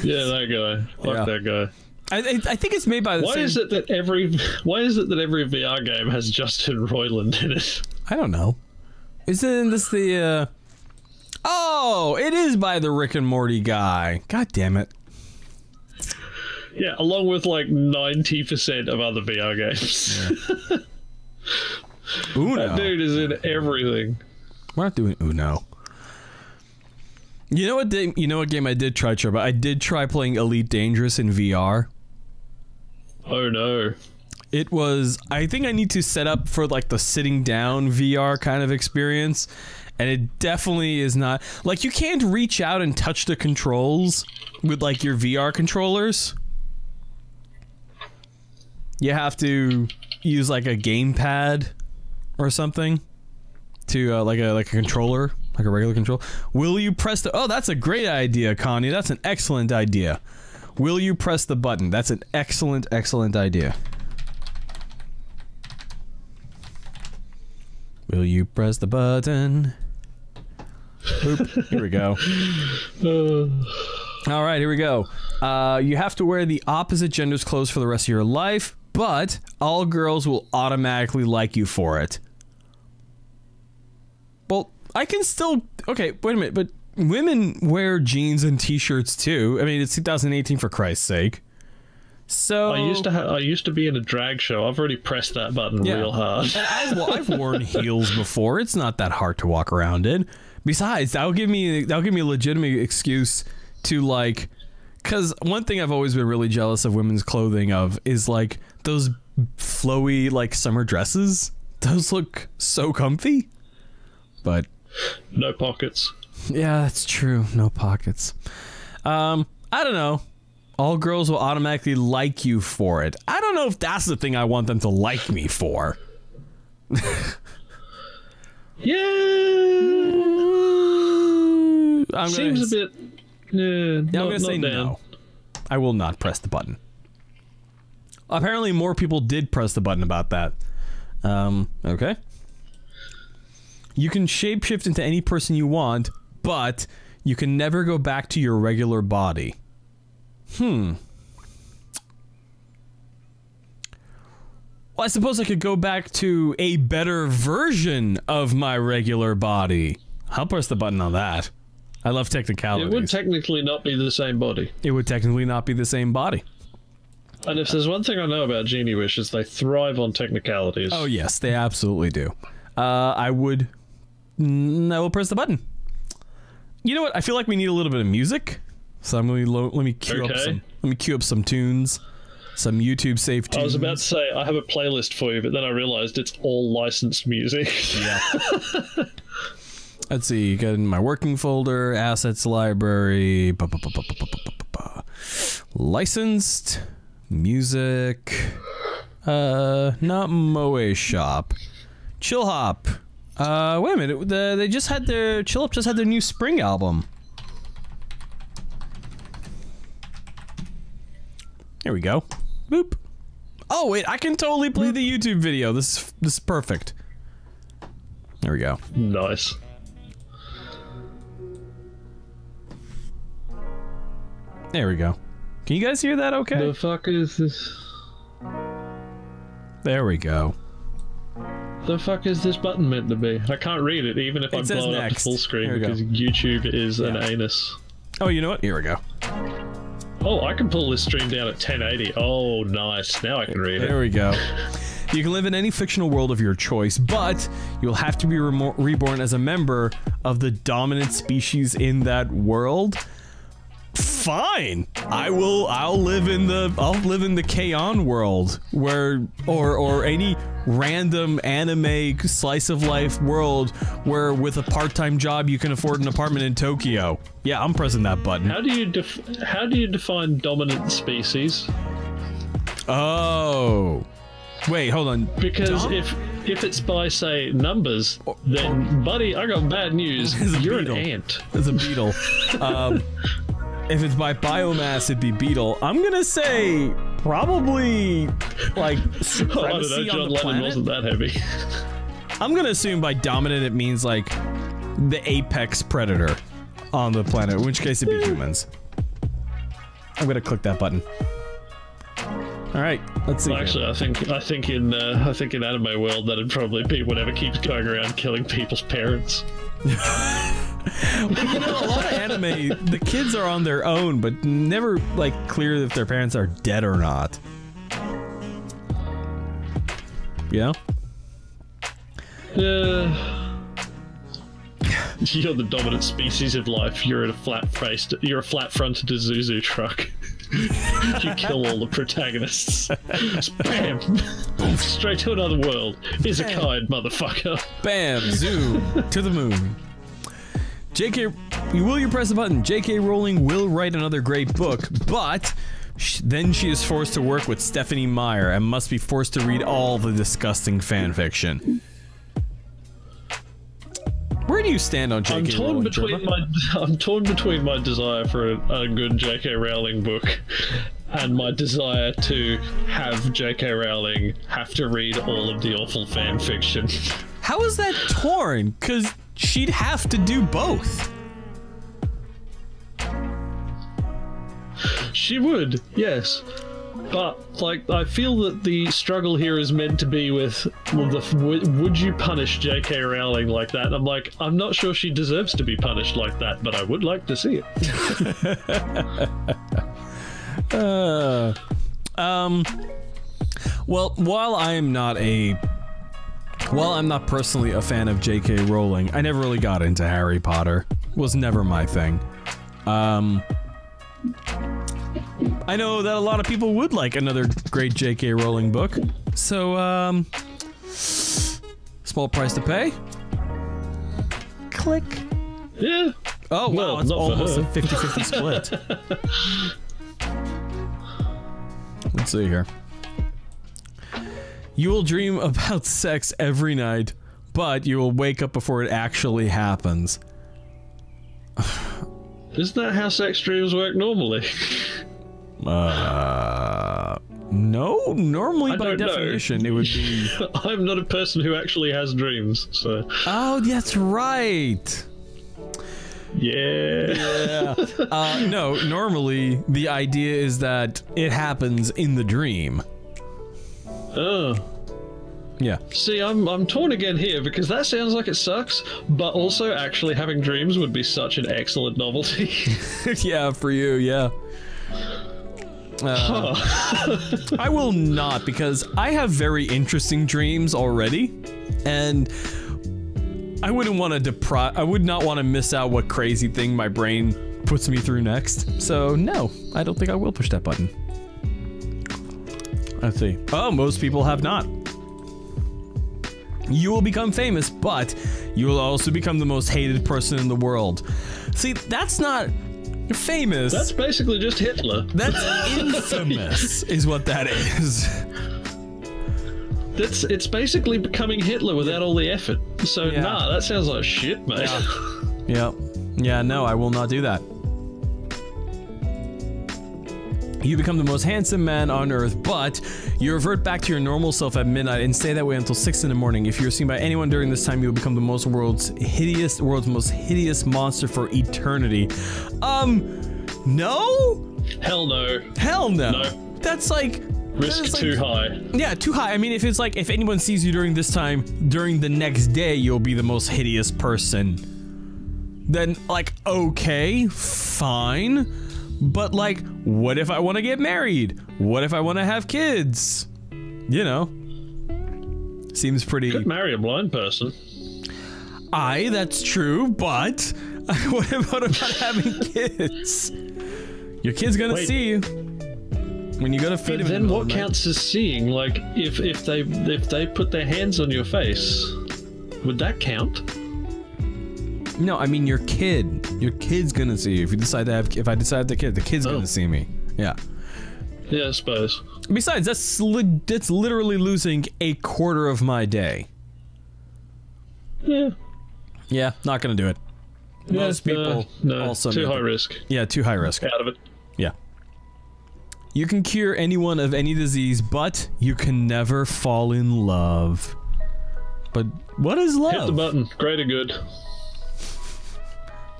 Yeah, that guy. Fuck that guy. I think it's made by the same... Why is it that every VR game has Justin Roiland in it? I don't know. Isn't this the... Oh, it is by the Rick and Morty guy. God damn it. Yeah, along with like 90% of other VR games. Yeah. Uno. That dude is in everything. We're not doing Uno. You know what game I did try, Trevor? I did try playing Elite Dangerous in VR. Oh no. It was... I think I need to set up for like the sitting down VR kind of experience. And it definitely is not... Like, you can't reach out and touch the controls with like your VR controllers. You have to use like a gamepad or something to like a controller, like a regular control. Will you press the... Oh, that's a great idea, Connie. That's an excellent idea. Will you press the button? That's an excellent idea. Will you press the button? Oop, here we go. All right, here we go. You have to wear the opposite gender's clothes for the rest of your life, but all girls will automatically like you for it. Well, I can still... Okay, wait a minute, but women wear jeans and t-shirts too. I mean, it's 2018 for Christ's sake. So I used to be in a drag show. I've already pressed that button real hard. And I've worn heels before. It's not that hard to walk around in. Besides, that'll give me a legitimate excuse to like... Because one thing I've always been really jealous of women's clothing of is like those flowy like summer dresses. Those look so comfy. But no pockets. Yeah, that's true. No pockets. I don't know. All girls will automatically like you for it. I don't know if that's the thing I want them to like me for. Yeah. Seems a bit... I'm going to say no. I will not press the button. Apparently more people did press the button about that. Okay. You can shapeshift into any person you want, but you can never go back to your regular body. Well, I suppose I could go back to a better version of my regular body. I'll press the button on that. I love technicalities. It would technically not be the same body. It would technically not be the same body. And if there's one thing I know about Genie Wishes, they thrive on technicalities. Oh, yes, they absolutely do. I will press the button. You know what? I feel like we need a little bit of music. So I'm going to let me cue up some tunes. Some YouTube safe tunes. I was about to say, I have a playlist for you, but then I realized it's all licensed music. Yeah. Let's see. Got in my working folder, assets library, licensed music. Not Moe Shop. Chill Hop. Wait a minute. They just had their Chill Hop just had their new spring album. There we go. Boop. Oh wait, I can totally play the YouTube video. This is perfect. There we go. Nice. There we go. Can you guys hear that okay? The fuck is this? There we go. The fuck is this button meant to be? I can't read it, even if I says blow it up to next. full screen, There we because go. YouTube is an anus. Oh, you know what? Here we go. Oh, I can pull this stream down at 1080. Oh, nice. Now I can read There it. we go. You can live in any fictional world of your choice, but you'll have to be reborn as a member of the dominant species in that world. Fine. I'll live in the K-On! World where or any random anime slice of life world where with a part-time job you can afford an apartment in Tokyo. Yeah, I'm pressing that button. How do you define dominant species? Oh. Wait, hold on. Because if it's by, say, numbers, then, buddy, I got bad news. There's a You're beetle. an ant. There's a beetle. If it's by biomass, it'd be beetle. I'm gonna say probably like Oh, I don't know. supremacy John on the Lennon planet. wasn't that heavy. I'm gonna assume by dominant it means like the apex predator on the planet, in which case it'd be humans. I'm gonna click that button. All right, let's see. Well, actually, I think in anime world that'd probably be whatever keeps going around killing people's parents. You know, a lot of anime, the kids are on their own, but never like clear if their parents are dead or not. Yeah. You're the dominant species of life. You're a flat-fronted Isuzu truck. You kill all the protagonists. Bam! Straight to another world. Isekai, motherfucker. Bam! Zoom to the moon. Will you press the button? J.K. Rowling will write another great book, but then she is forced to work with Stephanie Meyer and must be forced to read all the disgusting fan fiction. Where do you stand on J.K. Rowling? I'm torn between my desire for a good J.K. Rowling book and my desire to have J.K. Rowling have to read all of the awful fan fiction. How is that torn? Because she'd have to do both. She would, yes. But, like, I feel that the struggle here is meant to be with would you punish J.K. Rowling like that? And I'm like, I'm not sure she deserves to be punished like that, but I would like to see it. Well, while I'm not personally a fan of J.K. Rowling, I never really got into Harry Potter. Was never my thing. I know that a lot of people would like another great J.K. Rowling book. So, small price to pay. Click. Yeah. Oh, Well, wow, it's not for almost a her. 50-50 split. Let's see here. You will dream about sex every night, but you will wake up before it actually happens. Isn't that how sex dreams work normally? No, normally I by don't know. definition it would be... I'm not a person who actually has dreams, so... Oh, that's right. Yeah. No, normally the idea is that it happens in the dream. Oh. Yeah. See, I'm torn again here because that sounds like it sucks, but also actually having dreams would be such an excellent novelty. Yeah, for you, yeah. I will not, because I have very interesting dreams already, and I wouldn't want to I would not want to miss out what crazy thing my brain puts me through next. So no, I don't think I will push that button. Let's see. Oh, most people have not. You will become famous, but you will also become the most hated person in the world. See, that's not famous. That's basically just Hitler. That's infamous, is what that is. It's basically becoming Hitler without all the effort. So Yeah. nah, that sounds like shit, mate. Yeah, no, I will not do that. You become the most handsome man on Earth, but you revert back to your normal self at midnight and stay that way until 6 in the morning. If you're seen by anyone during this time, you will become the world's most hideous monster for eternity. No? Hell no. Hell no. No. That's like... Risk too high. Yeah, too high. I mean, if it's like, if anyone sees you during this time, during the next day, you'll be the most hideous person. Then, like, okay, fine. But, like, what if I want to get married? What if I want to have kids? You know. Seems pretty... Could marry a blind person. That's true, but what about having kids? Your kid's gonna see you when you go to feed But him. then what counts as seeing? Like, if they put their hands on your face, would that count? No, I mean your kid. Your kid's gonna see you. If I decide to have the kid's gonna see me. Yeah. Yeah, I suppose. Besides, that's literally losing a quarter of my day. Yeah. Yeah, not gonna do it. Most people no, also too make high it. risk. Yeah, too high risk. Out of it. Yeah. You can cure anyone of any disease, but you can never fall in love. But what is love? Hit the button. Greater good.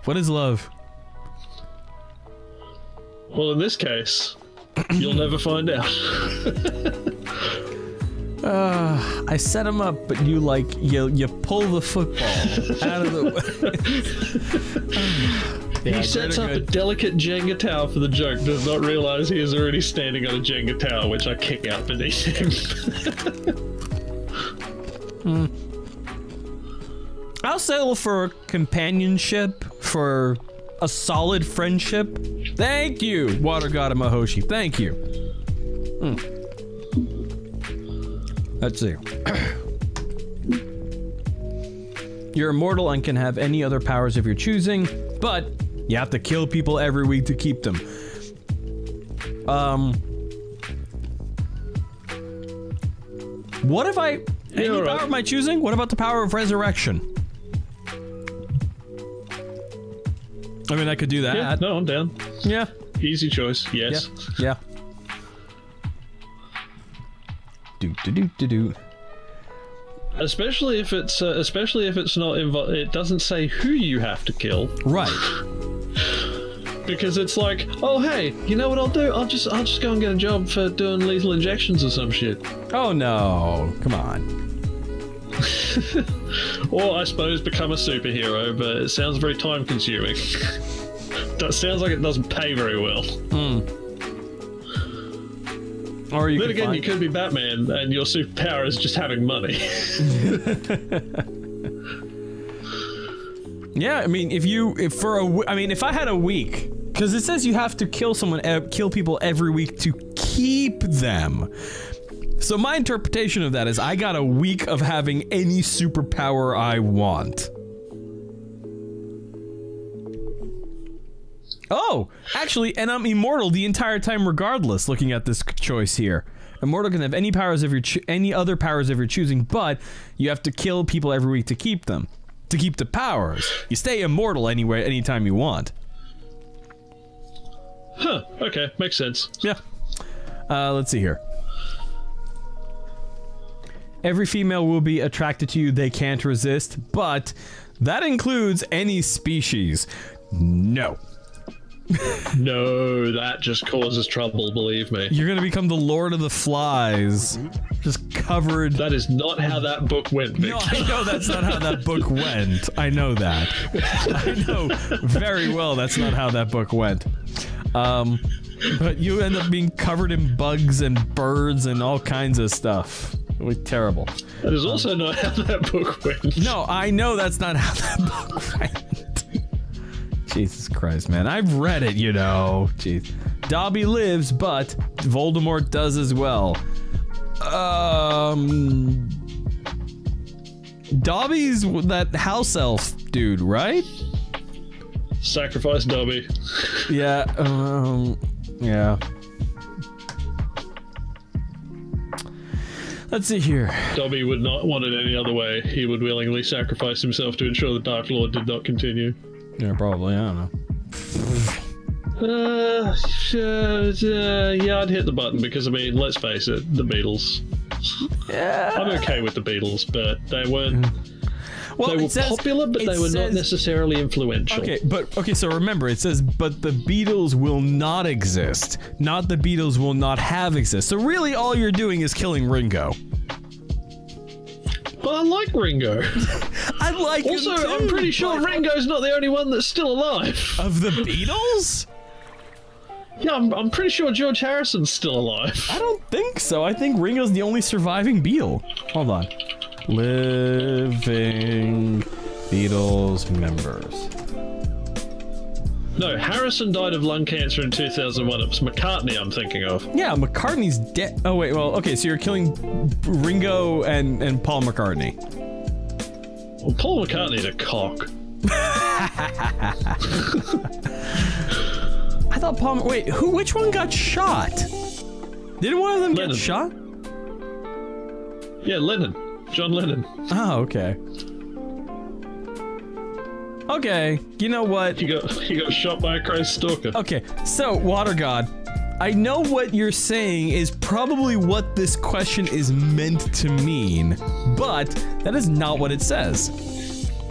What is love? Well, in this case, you'll never find out. I set him up, but you pull the football out of the way. He sets up a delicate Jenga tower for the joke, does not realize he is already standing on a Jenga tower, which I kick out beneath him. I'll settle for companionship, for a solid friendship. Thank you, Water God of Mahoshi. Thank you. Let's see. You're immortal and can have any other powers of your choosing, but you have to kill people every week to keep them. What if any right. power of my choosing? What about the power of resurrection? I mean, I could do that. Yeah, no, I'm down. Yeah. Easy choice, yes. Yeah. Do. Especially if it's not involved. It doesn't say who you have to kill, Right. because it's like, oh hey, you know what I'll do? I'll just go and get a job for doing lethal injections or some shit. Oh no! Come on. Or I suppose become a superhero, but it sounds very time consuming. That sounds like it doesn't pay very well. Or you Then could again, find- you could be Batman, and your superpower is just having money. Yeah, I mean, if I had a week, because it says you have to kill people every week to keep them. So my interpretation of that is I got a week of having any superpower I want. Oh, actually, and I'm immortal the entire time regardless, looking at this choice here. Immortal can have any other powers of your choosing, but you have to kill people every week to keep them. To keep the powers. You stay immortal anywhere, anytime you want. Huh, okay, makes sense. Yeah. Let's see here. Every female will be attracted to you they can't resist, but that includes any species. No. No, that just causes trouble, believe me. You're gonna become the Lord of the Flies. Just covered. That is not how that book went, Victor. No, I know that's not how that book went. I know that. I know very well that's not how that book went. But you end up being covered in bugs and birds and all kinds of stuff. It was terrible. That is also not how that book went. No, I know that's not how that book went. Jesus Christ, man. I've read it, you know. Jeez. Dobby lives, but Voldemort does as well. Dobby's that house elf dude, right? Sacrifice Dobby. Yeah, yeah. Let's see here. Dobby would not want it any other way. He would willingly sacrifice himself to ensure the Dark Lord did not continue. Yeah, probably. I don't know. Yeah, I'd hit the button because, I mean, let's face it, the Beatles. Yeah. I'm okay with the Beatles, but they weren't... Well, they were popular, but they were not necessarily influential. Okay, so remember, it says, but the Beatles will not exist. Not the Beatles will not have exist. So really, all you're doing is killing Ringo. But I like Ringo. I like him Also, too, I'm pretty sure Ringo's not the only one that's still alive. Of the Beatles? Yeah, I'm pretty sure George Harrison's still alive. I don't think so. I think Ringo's the only surviving Beatle. Hold on. Living Beatles members. No, Harrison died of lung cancer in 2001. It was McCartney I'm thinking of. Yeah, McCartney's dead. Oh, wait, well, okay, so you're killing Ringo and Paul McCartney. Well, Paul McCartney's a cock. I thought Paul... Wait, which one got shot? Didn't one of them Lennon. get shot? Yeah, Lennon. John Lennon. Oh, okay. Okay, you know what? He got shot by a crazed stalker. Okay, so, Water God, I know what you're saying is probably what this question is meant to mean, but that is not what it says.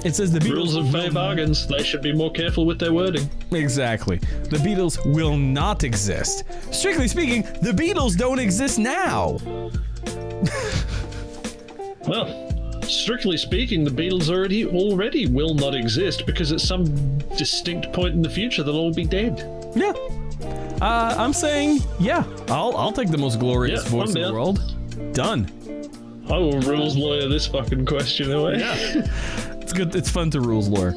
It says the Beatles... Rules of fair bargains. They should be more careful with their wording. Exactly. The Beatles will not exist. Strictly speaking, the Beatles don't exist now. Well, strictly speaking, the Beatles already will not exist because at some distinct point in the future they'll all be dead. Yeah. I'm saying, yeah, I'll take the most glorious voice in the world. Done. I will rules lawyer this fucking question away. Yeah. It's good. It's fun to rules lore.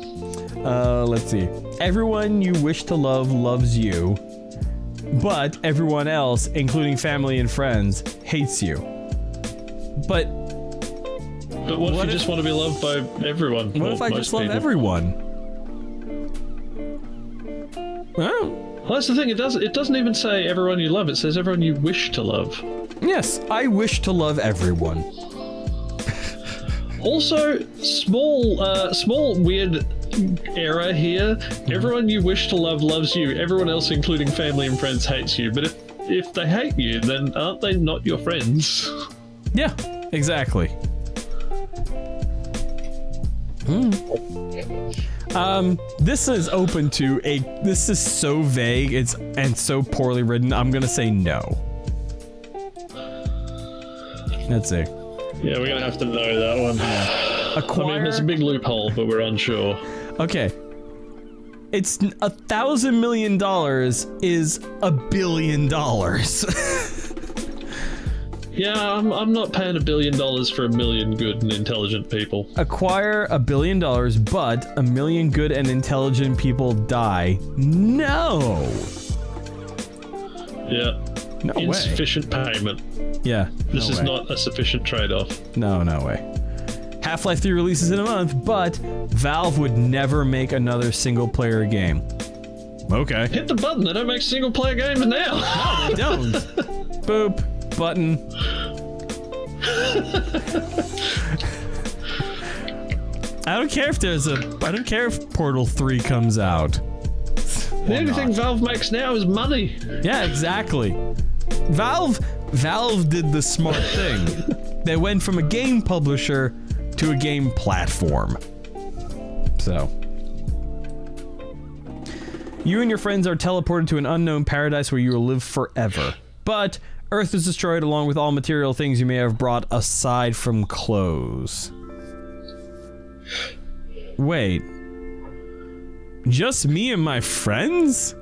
Let's see. Everyone you wish to love loves you, but everyone else, including family and friends, hates you. But what if you just want to be loved by everyone? What if I just love everyone? Well, that's the thing. It doesn't even say everyone you love. It says everyone you wish to love. Yes, I wish to love everyone. Also, small weird error here. Everyone you wish to love loves you. Everyone else, including family and friends, hates you. But if they hate you, then aren't they not your friends? Yeah, exactly. This is open to this is so vague and so poorly written, I'm gonna say no. Let's see. Yeah, we're gonna have to know that one. Acquire... I mean, there's a big loophole, but we're unsure. Okay. It's $1,000 million is $1 billion. Yeah, I'm not paying $1 billion for 1 million good and intelligent people. Acquire $1 billion, but 1 million good and intelligent people die. No. Yeah. No Insufficient payment. Yeah. This is not a sufficient trade-off. No way. Half-Life 3 releases in a month, but Valve would never make another single-player game. Okay. Hit the button. They don't make single-player games now. No, they don't. Boop. Button. I don't care if Portal 3 comes out. The only thing Valve makes now is money. Yeah, exactly. Valve did the smart thing. They went from a game publisher to a game platform. So. You and your friends are teleported to an unknown paradise where you will live forever. But Earth is destroyed along with all material things you may have brought aside from clothes. Wait. Just me and my friends?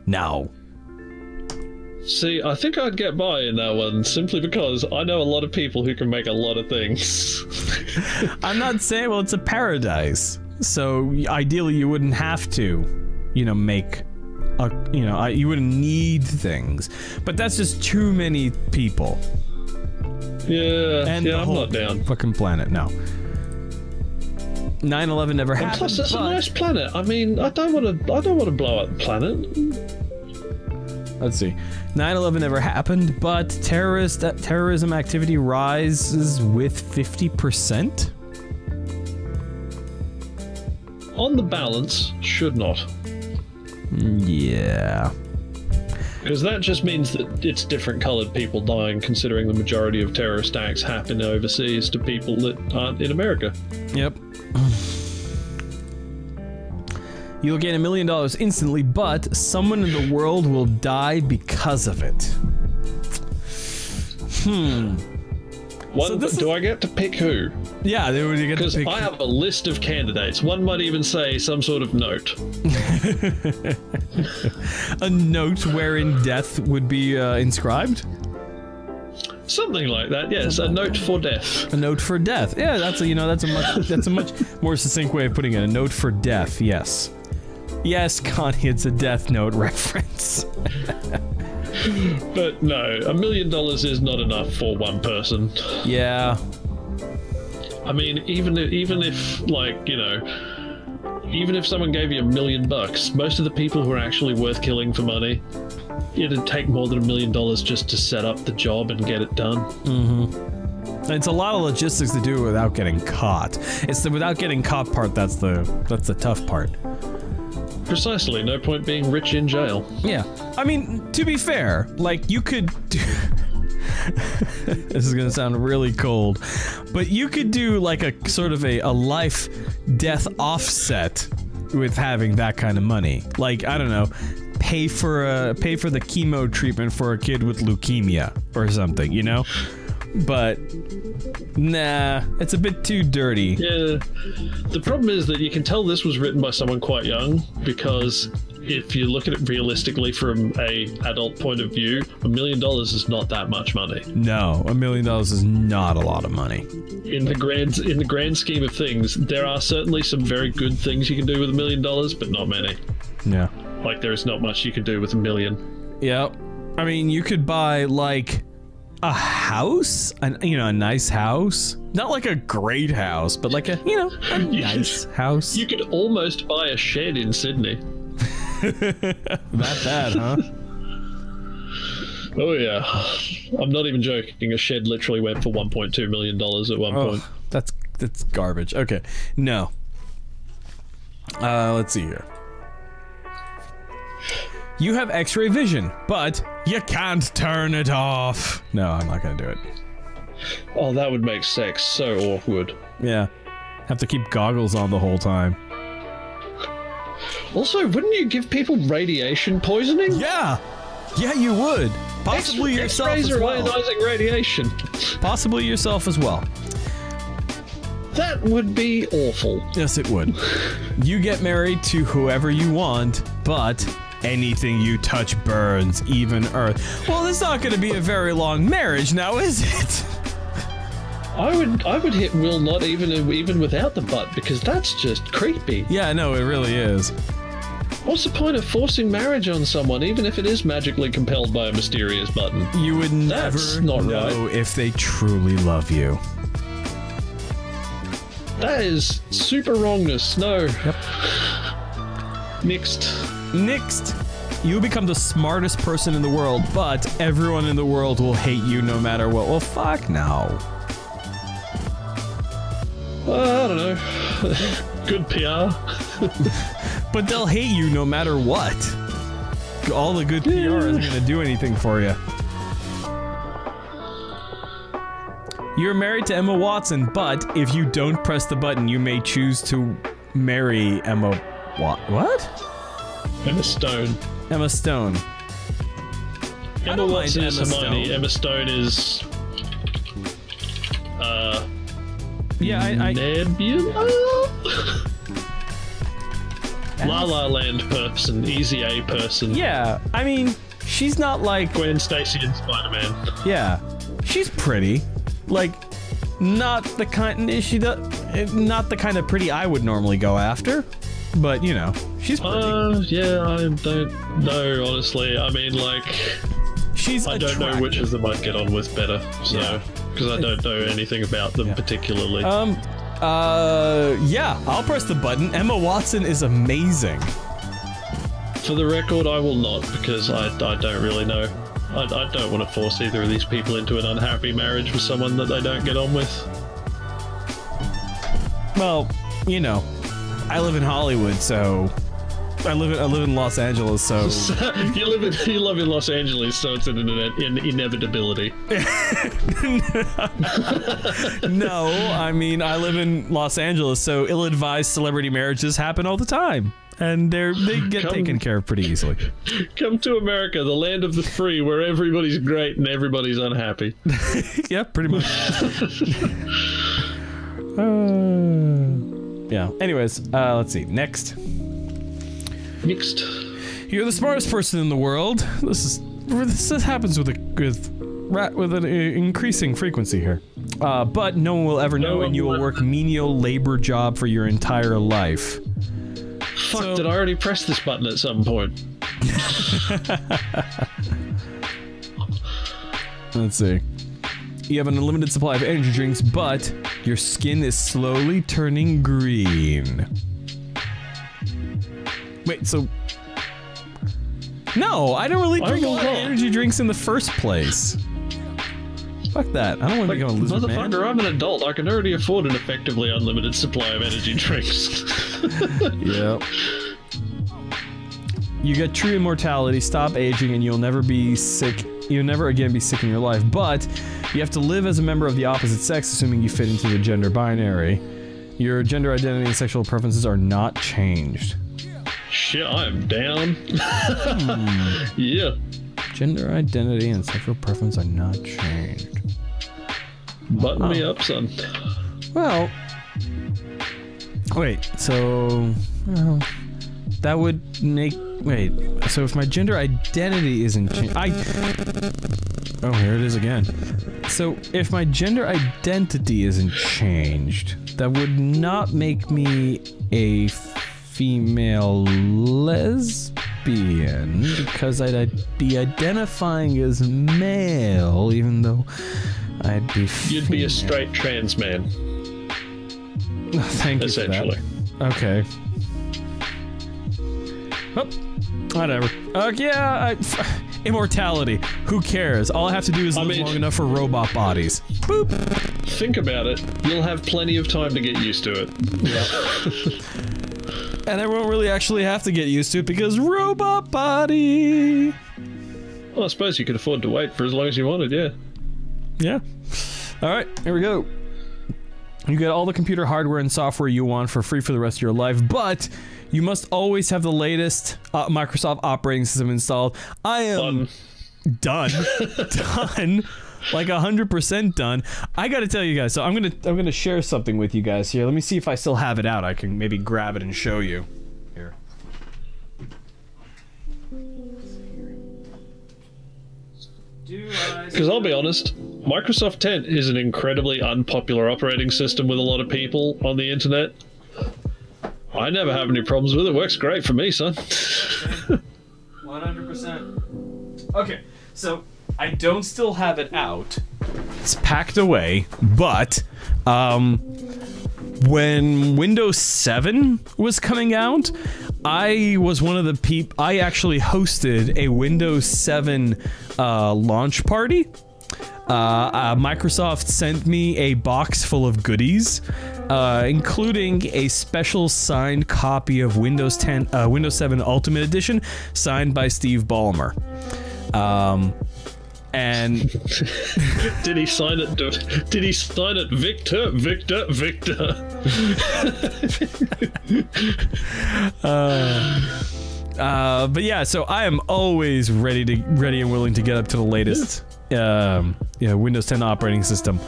No. See, I think I'd get by in that one, simply because I know a lot of people who can make a lot of things. I'm not saying, well, it's a paradise. So ideally you wouldn't have to, make you wouldn't need things. But that's just too many people. Yeah, And the I'm whole not down. fucking planet, no. 9/11 never happened. Plus, it's a but- nice planet. I mean, I don't want to blow up the planet. Let's see. 9/11 never happened, but terrorism activity rises with 50%? On the balance, should not. Yeah. Because that just means that it's different coloured people dying, considering the majority of terrorist acts happen overseas to people that aren't in America. Yep. You'll gain $1 million instantly, but someone in the world will die because of it. Do I get to pick who? Yeah, they would get to Because pick. I have a list of candidates. One might even say some sort of note. A note wherein death would be inscribed? Something like that, yes. A note for death. A note for death. Yeah, that's a much more succinct way of putting it. A note for death. Yes. Yes, Connie, it's a Death Note reference. But no, $1 million is not enough for one person. Yeah. I mean, even if even if someone gave you $1 million, most of the people who are actually worth killing for money, it'd take more than $1 million just to set up the job and get it done. It's a lot of logistics to do without getting caught. It's the without getting caught part that's the tough part. Precisely. No point being rich in jail. Yeah. I mean, to be fair, like, you could do... This is gonna sound really cold, but you could do, like, a sort of a life-death offset with having that kind of money. Like, I don't know, pay for the chemo treatment for a kid with leukemia or something, But... nah, it's a bit too dirty. Yeah. The problem is that you can tell this was written by someone quite young, because if you look at it realistically from a adult point of view, $1 million is not that much money. No, $1 million is not a lot of money. In the grand scheme of things, there are certainly some very good things you can do with $1 million, but not many. Yeah. Like, there is not much you can do with $1 million. Yep. I mean, you could buy, like, a house? A nice house? Not like a great house, but like a nice house. You could almost buy a shed in Sydney. That bad, huh? Oh yeah. I'm not even joking. A shed literally went for $1.2 million at one point. That's garbage. Okay. No. Let's see here. You have X-ray vision, but you can't turn it off. No, I'm not gonna do it. Oh, that would make sex so awkward. Yeah. Have to keep goggles on the whole time. Also, wouldn't you give people radiation poisoning? Yeah! Yeah, you would. Possibly yourself X-rays as are well. ionizing radiation. Possibly yourself as well. That would be awful. Yes, it would. You get married to whoever you want, but anything you touch burns, even Earth. Well, it's not going to be a very long marriage now, is it? I would hit will not even without the butt, because that's just creepy. Yeah, no, it really is. What's the point of forcing marriage on someone, even if it is magically compelled by a mysterious button? You would That's never not know right. if they truly love you. That is super wrongness. No. Yep. Next. You become the smartest person in the world, but everyone in the world will hate you no matter what. Well, fuck no. I don't know. Good PR. But they'll hate you no matter what. All the good PR isn't going to do anything for you. You're married to Emma Watson, but if you don't press the button, you may choose to marry Emma... What? Emma Stone. Emma Stone. Emma don't Watson mind is Emma Hermione. Stone. Emma Stone is Yeah, I Nebula. La La Land person, Easy A person. yeah, I mean, she's not like, Gwen Stacy and Spider-Man. yeah, she's pretty, like, not the kind not the kind of pretty I would normally go after, but you know, she's pretty. Yeah, I don't know honestly. I mean, like, She's I don't know which of them I'd get on with better. So, Yeah. because I don't know anything about them particularly. Yeah, I'll press the button. Emma Watson is amazing. For the record, I will not because I don't really know. I don't want to force either of these people into an unhappy marriage with someone that they don't get on with. Well, you know, I live in Hollywood, so I live in Los Angeles, so you live in Los Angeles, so it's an inevitability. no, I mean I live in Los Angeles, so ill-advised celebrity marriages happen all the time, and they get taken care of pretty easily. Come to America, the land of the free, where everybody's great and everybody's unhappy. Yeah, pretty much. Yeah. Anyways, let's see. Next. Mixed. You're the smartest person in the world. This happens with an increasing frequency here. But no one will ever know, and you will work menial labor job for your entire life. Fuck, did I already press this button at some point? Let's see. You have an unlimited supply of energy drinks, but your skin is slowly turning green. Wait, so... No, I don't really drink a lot of energy drinks in the first place. Fuck that. I don't want to become a lizard man. Motherfucker, I'm an adult. I can already afford an effectively unlimited supply of energy drinks. Yep. You get true immortality, stop aging, and you'll never be sick. You'll never again be sick in your life, but you have to live as a member of the opposite sex, assuming you fit into the gender binary. Your gender identity and sexual preferences are not changed. Shit, I'm down. Yeah. Gender identity and sexual preference are not changed. Button me up, son. Well, wait, so... Well, that would make... Wait, so if my gender identity isn't changed... Oh, here it is again. So, if my gender identity isn't changed, that would not make me a female lesbian, because I'd be identifying as male, even though I'd be female. You'd be a straight trans man. Thank you essentially. for that. Okay. Oh, whatever. Yeah, immortality. Who cares? All I have to do is live long enough for robot bodies. Boop. Think about it. You'll have plenty of time to get used to it. Yeah. And I won't really actually have to get used to it because robot body. Well, I suppose you could afford to wait for as long as you wanted, yeah. Yeah. Alright, here we go. You get all the computer hardware and software you want for free for the rest of your life, but you must always have the latest Microsoft operating system installed. I am done. Done. Like 100% done. I gotta tell you guys, so I'm gonna share something with you guys here. Let me see if I still have it out. I can maybe grab it and show you. Here. Because I'll be honest, Microsoft 10 is an incredibly unpopular operating system with a lot of people on the internet. I never have any problems with it. Works great for me, son. 100%. Okay, so I don't still have it out. It's packed away, but when Windows 7 was coming out, I was one of the people. I actually hosted a Windows 7 launch party. Microsoft sent me a box full of goodies, including a special signed copy of Windows 7 Ultimate Edition, signed by Steve Ballmer. And did he sign it? Did he sign it, Victor? Victor? Victor? But yeah, so I am always ready and willing to get up to the latest Windows 10 operating system.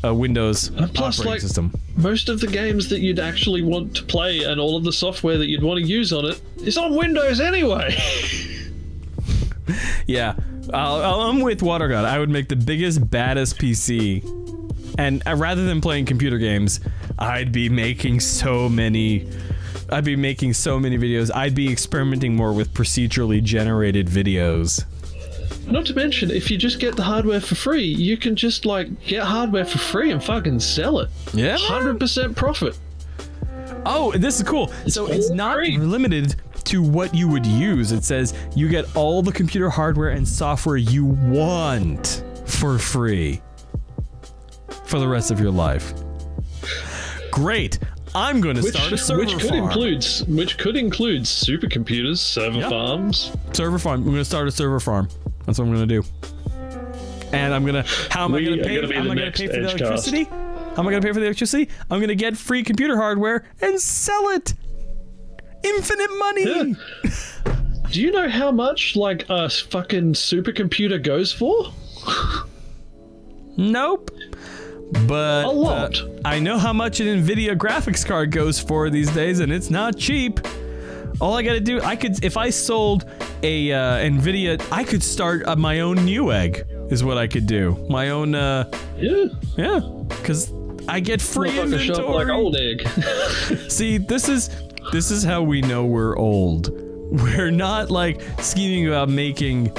Windows Plus, operating system. most of the games that you'd actually want to play and all of the software that you'd want to use on it is on Windows anyway. Yeah, I'm with WaterGod. I would make the biggest, baddest PC, and rather than playing computer games, I'd be making so many videos. I'd be experimenting more with procedurally generated videos. Not to mention, if you just get the hardware for free, you can just, like, get hardware for free and fucking sell it. Yeah, 100% profit. Oh, this is cool. So it's not free. limited to what you would use. It says you get all the computer hardware and software you want for free for the rest of your life. Great. I'm going to start a server farm. Which could include supercomputers, server farms. Server farm. I'm going to start a server farm. That's what I'm going to do. And I'm going to... How am I going to pay for the electricity? How am I going to pay for the electricity? I'm going to get free computer hardware and sell it. Infinite money. Yeah. Do you know how much, like, a fucking supercomputer goes for? Nope. But a lot. I know how much an NVIDIA graphics card goes for these days, and it's not cheap. All I gotta do, if I sold a NVIDIA, I could start my own Newegg, is what I could do. My own, yeah, because I get free inventory. Shop like Old Egg. See, this is how we know we're old. We're not, like, scheming about making...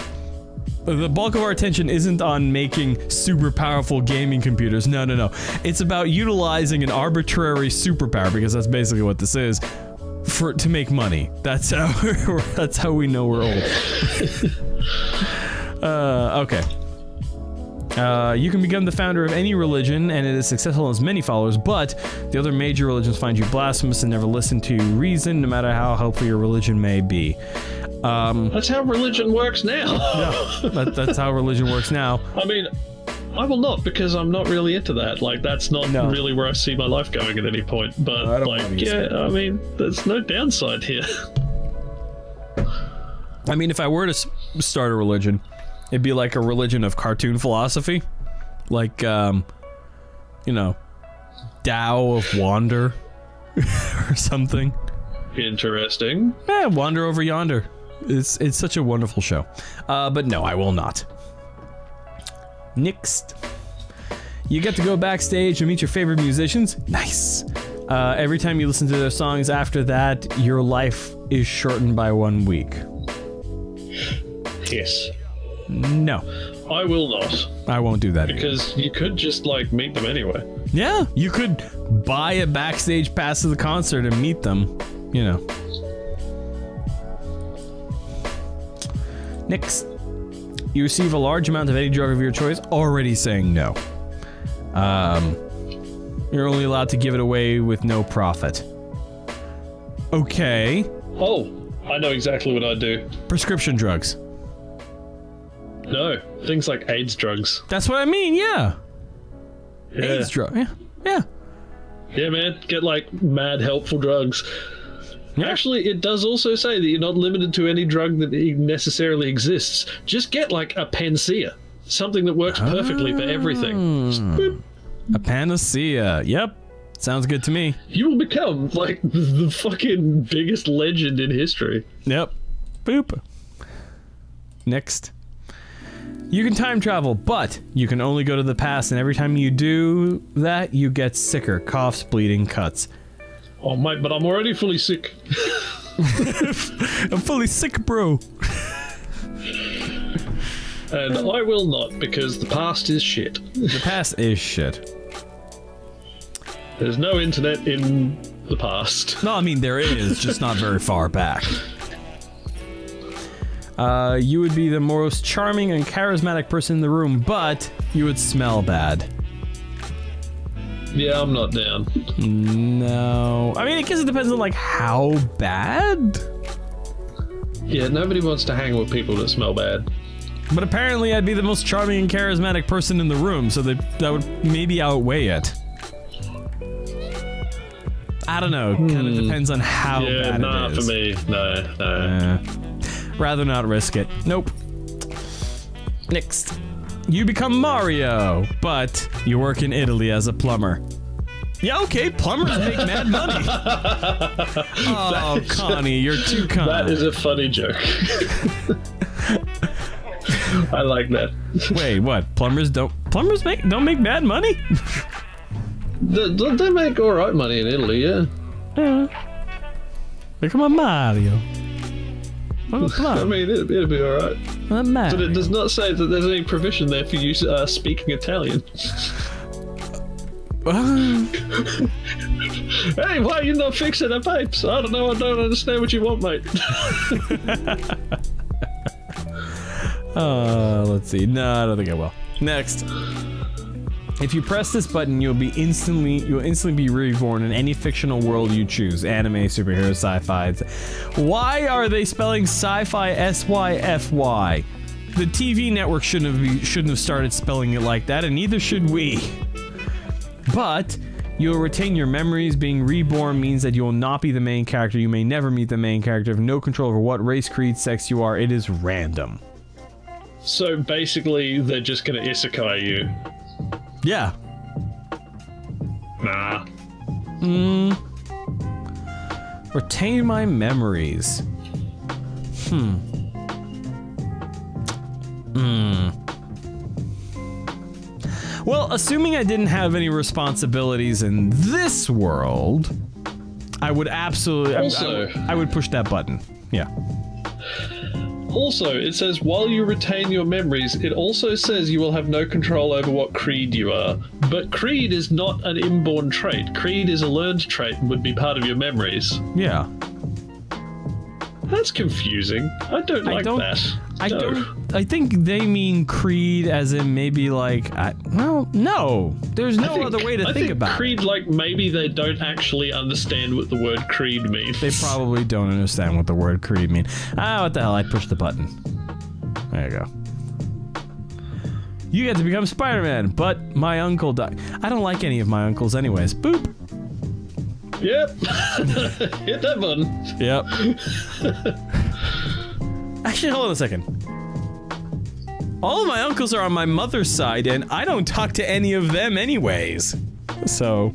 The bulk of our attention isn't on making super powerful gaming computers. No. It's about utilizing an arbitrary superpower, because that's basically what this is, to make money. That's how we know we're old. Okay. You can become the founder of any religion, and it is successful and has many followers, but the other major religions find you blasphemous and never listen to reason, no matter how helpful your religion may be. That's how religion works now. Yeah, that's how religion works now. I mean, I will not, because I'm not really into that. Like, that's not really where I see my life going at any point. But, I mean, there's no downside here. I mean, if I were to start a religion, it'd be like a religion of cartoon philosophy. Like, Tao of Wander or something. Interesting. Yeah, Wander Over Yonder. It's such a wonderful show. But no, I will not. Next. You get to go backstage and meet your favorite musicians. Nice. Every time you listen to their songs after that, your life is shortened by 1 week. Yes. No. I will not. I won't do that. Because you could just, like, meet them anyway. Yeah, you could buy a backstage pass to the concert and meet them. You know. Next. You receive a large amount of any drug of your choice, already saying no. You're only allowed to give it away with no profit. Okay. Oh, I know exactly what I'd do. Prescription drugs. No, things like AIDS drugs. That's what I mean, yeah. AIDS drug, yeah. Yeah, man, get, like, mad helpful drugs. Yeah. Actually, it does also say that you're not limited to any drug that necessarily exists. Just get, like, a panacea. Something that works perfectly for everything. Just boop. A panacea. Yep. Sounds good to me. You will become, like, the fucking biggest legend in history. Yep. Boop. Next. You can time travel, but you can only go to the past, and every time you do that, you get sicker. Coughs, bleeding, cuts. Oh, mate, but I'm already fully sick. I'm fully sick, bro. And I will not, because the past is shit. The past is shit. There's no internet in the past. No, I mean, there is, just not very far back. You would be the most charming and charismatic person in the room, but you would smell bad. Yeah, I'm not down. No. I mean, I guess it depends on, like, how bad? Yeah, nobody wants to hang with people that smell bad. But apparently I'd be the most charming and charismatic person in the room, so that would maybe outweigh it. I don't know. Kind of depends on how Yeah, bad nah, it is. for me, no. Rather not risk it. Nope. Next. You become Mario, but you work in Italy as a plumber. Yeah, okay, plumbers make mad money. Oh, Connie, you're too kind. That is a funny joke. I like that. Wait, what? Plumbers don't make mad money? They make alright money in Italy, yeah. Yeah. Become a Mario. I'm a I plumber. mean, it'd be alright. I'm a Mario. But it does not say that there's any provision there for you speaking Italian. Hey, why are you not fixing the pipes? I don't know, I don't understand what you want, mate. Let's see. No, I don't think I will. Next. If you press this button, you'll instantly be reborn in any fictional world you choose. Anime, superhero, sci-fi. Why are they spelling sci-fi S-Y-F-Y? The TV network shouldn't have started spelling it like that, and neither should we. But you'll retain your memories. Being reborn means that you will not be the main character. You may never meet the main character. Have no control over what race, creed, sex you are. It is random. So basically, they're just gonna isekai you. Yeah. Nah. Retain my memories. Well, assuming I didn't have any responsibilities in this world, I would absolutely... Also- I would push that button. Yeah. Also, it says while you retain your memories, it also says you will have no control over what creed you are. But creed is not an inborn trait. Creed is a learned trait and would be part of your memories. Yeah. That's confusing. I don't like that. I think they mean creed as in maybe like... well, no. There's no other way to think about creed, it. like, maybe they don't actually understand what the word creed means. They probably don't understand what the word creed means. What the hell? I pushed the button. There you go. You get to become Spider-Man, but my uncle died. I don't like any of my uncles anyways. Boop. Yep. Hit that button. Yep. Actually, hold on a second. All of my uncles are on my mother's side, and I don't talk to any of them anyways. So...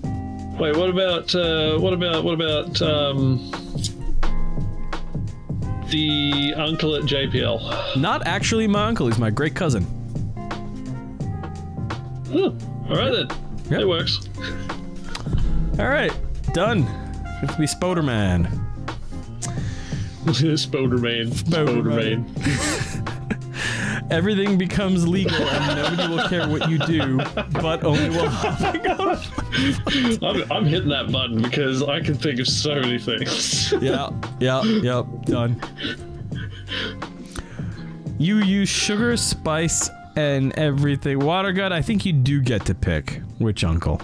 Wait, what about the uncle at JPL? Not actually my uncle, he's my great cousin. Huh. Alright then. Yep. It works. Alright, done. Get to be Spoderman. Spoderman. Spoderman. Everything becomes legal and nobody will care what you do, but only while hopping on. I'm hitting that button because I can think of so many things. Yep, done. You use sugar, spice, and everything. Water gut, I think you do get to pick which uncle.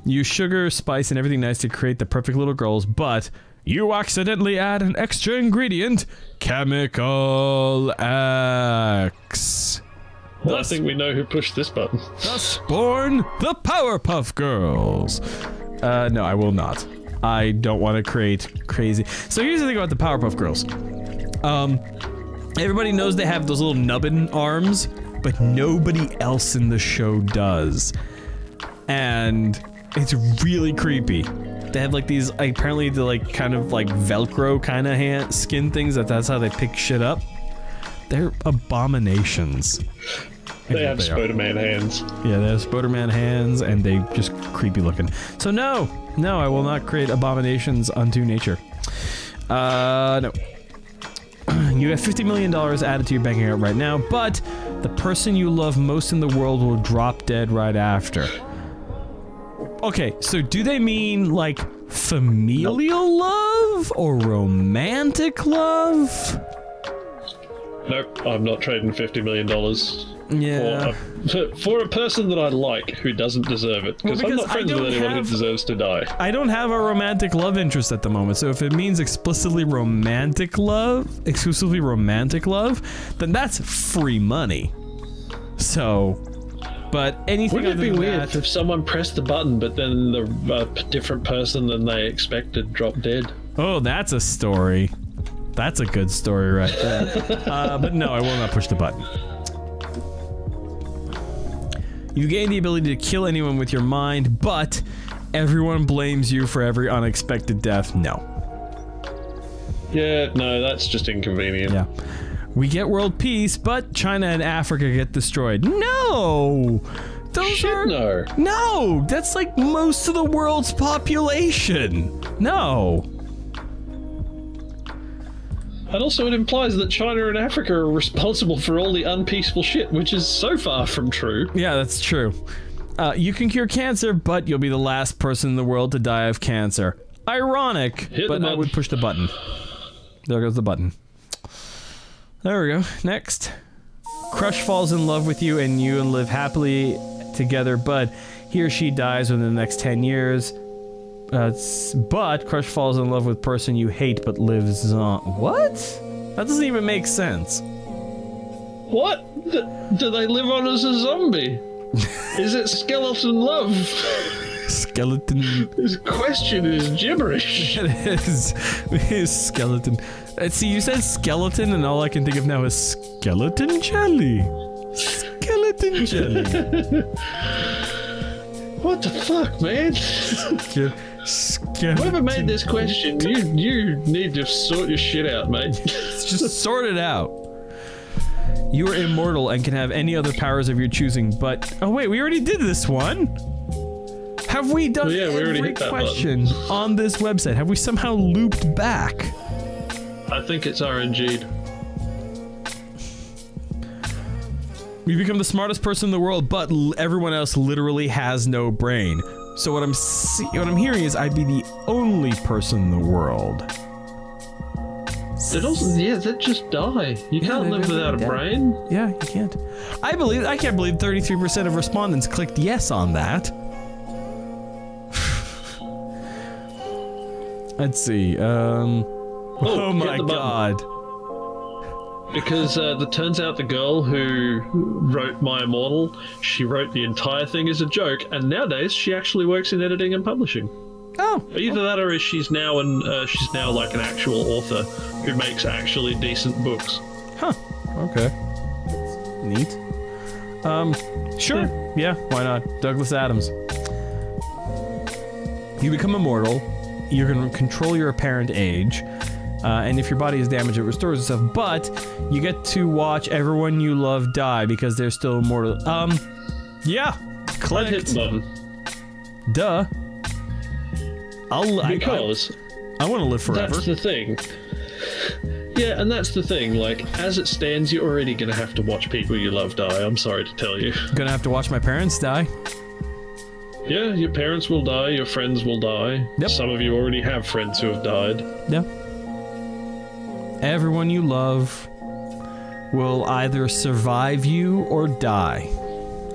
Use sugar, spice, and everything nice to create the perfect little girls, but you accidentally add an extra ingredient, Chemical X. Well, I think we know who pushed this button. Thus born the Powerpuff Girls. No, I will not. I don't want to create crazy. So here's the thing about the Powerpuff Girls. Everybody knows they have those little nubbin arms, but nobody else in the show does. And it's really creepy. They have like these, apparently they're like kind of like Velcro kind of skin things, that's how they pick shit up. They're abominations. They have Spider-Man hands. Yeah, they have Spider-Man hands, and they just creepy looking. So no, I will not create abominations unto nature. No. You have $50 million added to your bank account right now, but the person you love most in the world will drop dead right after. Okay, so do they mean, like, familial love or romantic love? Nope, I'm not trading $50 million. Yeah. For a person that I like who doesn't deserve it. Because I'm not friends with anyone who deserves to die. I don't have a romantic love interest at the moment, so if it means exclusively romantic love, then that's free money. So... But anything Wouldn't it other be than weird that, if someone pressed the button, but then the different person than they expected dropped dead? oh, that's a story. That's a good story right there. But no, I will not push the button. You gain the ability to kill anyone with your mind, but everyone blames you for every unexpected death. No. Yeah, no, that's just inconvenient. Yeah. We get world peace, but China and Africa get destroyed. No! Those Shit, are... no. No! That's like most of the world's population. No. And also it implies that China and Africa are responsible for all the unpeaceful shit, which is so far from true. Yeah, that's true. You can cure cancer, but you'll be the last person in the world to die of cancer. Ironic, Hit the but I button. would push the button. There goes the button. There we go. Next. Crush falls in love with you and live happily together, but he or she dies within the next 10 years. But Crush falls in love with person you hate but lives on. What? That doesn't even make sense. What? Do they live on as a zombie? Is it skeleton love? Skeleton. This question is gibberish. It is skeleton. See, you said skeleton, and all I can think of now is skeleton jelly. Skeleton jelly. What the fuck, man? Skeleton. Whoever made this question, you need to sort your shit out, mate. Just sort it out. You are immortal and can have any other powers of your choosing, but... Oh wait, we already did this one! Have we done Yeah, we already every hit that question on this website? Have we somehow looped back? I think it's RNG'd. You become the smartest person in the world, but everyone else literally has no brain. So what I'm hearing is I'd be the only person in the world. It also, yeah, that just die. You can't they live without a die. brain. Yeah, you can't. I can't believe 33% of respondents clicked yes on that. Let's see. Oh hit my the button. god. Because it turns out the girl who wrote My Immortal, she wrote the entire thing as a joke, and nowadays she actually works in editing and publishing. Oh. Either that, or she's now like an actual author who makes actually decent books. Huh. Okay. Neat. Sure. Yeah, why not? Douglas Adams. You become immortal. You can control your apparent age. And if your body is damaged, it restores itself. But you get to watch everyone you love die because they're still immortal. Yeah. I'd hit Clicked. the button. Duh. Because I want to live forever. that's the thing. Yeah, and that's the thing. Like, as it stands, you're already gonna have to watch people you love die. I'm sorry to tell you. Gonna have to watch my parents die. Yeah, your parents will die, your friends will die. Yep. Some of you already have friends who have died. Yeah. Everyone you love will either survive you or die.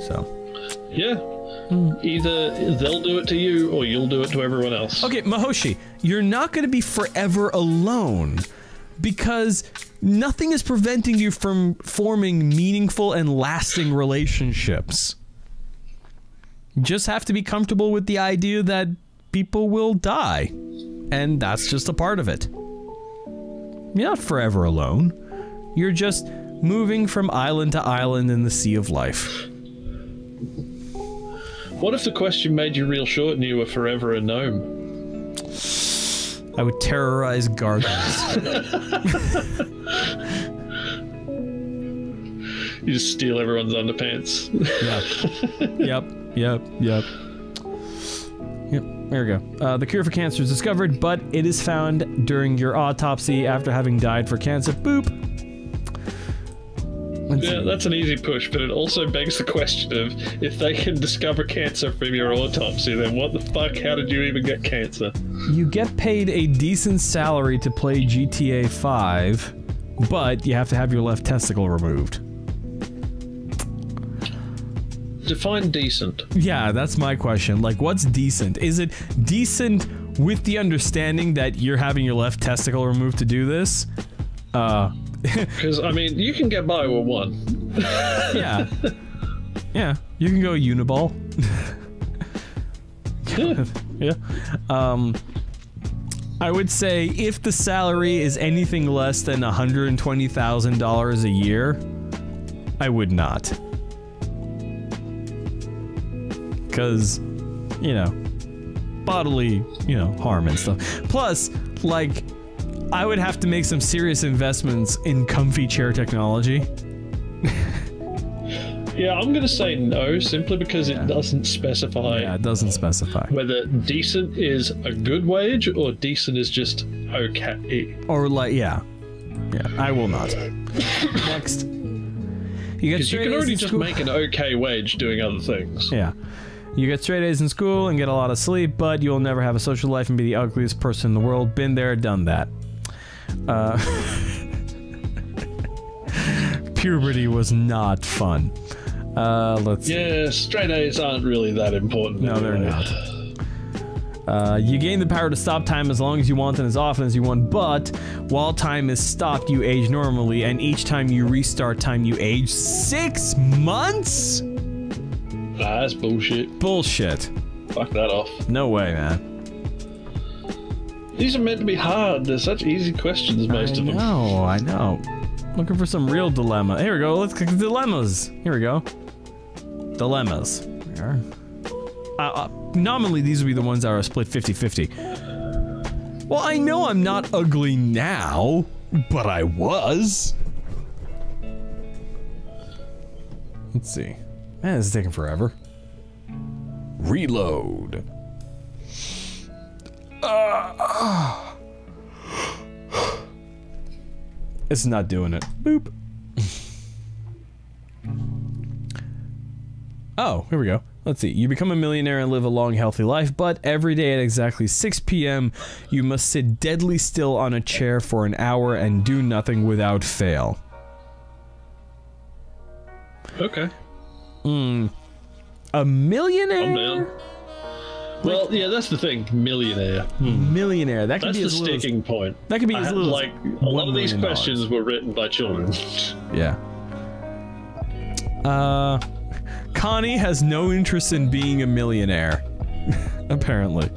So. Yeah. Either they'll do it to you or you'll do it to everyone else. Okay, Mahoshi, you're not going to be forever alone because nothing is preventing you from forming meaningful and lasting relationships. You just have to be comfortable with the idea that people will die, and that's just a part of it. You're not forever alone. You're just moving from island to island in the sea of life. What if the question made you real short and you were forever a gnome? I would terrorize gardens. You just steal everyone's underpants. Yep. Yep. There we go. The cure for cancer is discovered, but it is found during your autopsy after having died for cancer. Boop. Yeah, that's an easy push, but it also begs the question of, if they can discover cancer from your autopsy, then what the fuck, how did you even get cancer? You get paid a decent salary to play GTA 5, but you have to have your left testicle removed. Define decent. Yeah, that's my question. Like, what's decent? Is it decent with the understanding that you're having your left testicle removed to do this? Because, I mean, you can get by with one. Yeah. Yeah. You can go Uniball. Yeah. Yeah. I would say if the salary is anything less than $120,000 a year, I would not. Because, bodily, harm and stuff. Plus, like, I would have to make some serious investments in comfy chair technology. Yeah, I'm gonna say no, simply because it doesn't specify. Yeah, it doesn't specify. Whether decent is a good wage or decent is just okay. Or like, yeah, I will not. Next, you get Because you straight can A's already in just school. make an okay wage doing other things. Yeah, you get straight A's in school and get a lot of sleep, but you'll never have a social life and be the ugliest person in the world. Been there, done that. Puberty was not fun. Let's see. Yeah, straight A's aren't really that important. No, they're anyway. not. You gain the power to stop time as long as you want and as often as you want, but while time is stopped, you age normally, and each time you restart time, you age 6 months? Nah, that's bullshit. Bullshit. Fuck that off. No way, man. These are meant to be hard. They're such easy questions, most of them. I know. Looking for some real dilemma. Here we go. Let's click dilemmas. Here we go. Dilemmas. There. Nominally, these would be the ones that are split 50-50. Well, I know I'm not ugly now, but I was. Let's see. Man, this is taking forever. Reload. It's not doing it. Boop. Oh, here we go. Let's see. You become a millionaire and live a long, healthy life, but every day at exactly 6 p.m., you must sit deadly still on a chair for an hour and do nothing without fail. Okay. A millionaire? I'm down. Well, yeah, that's the thing. Millionaire. Millionaire. That could That's be the as little as, sticking point. that could be as little Like, as a lot of $1 these million. questions were written by children. Yeah. Connie has no interest in being a millionaire, apparently.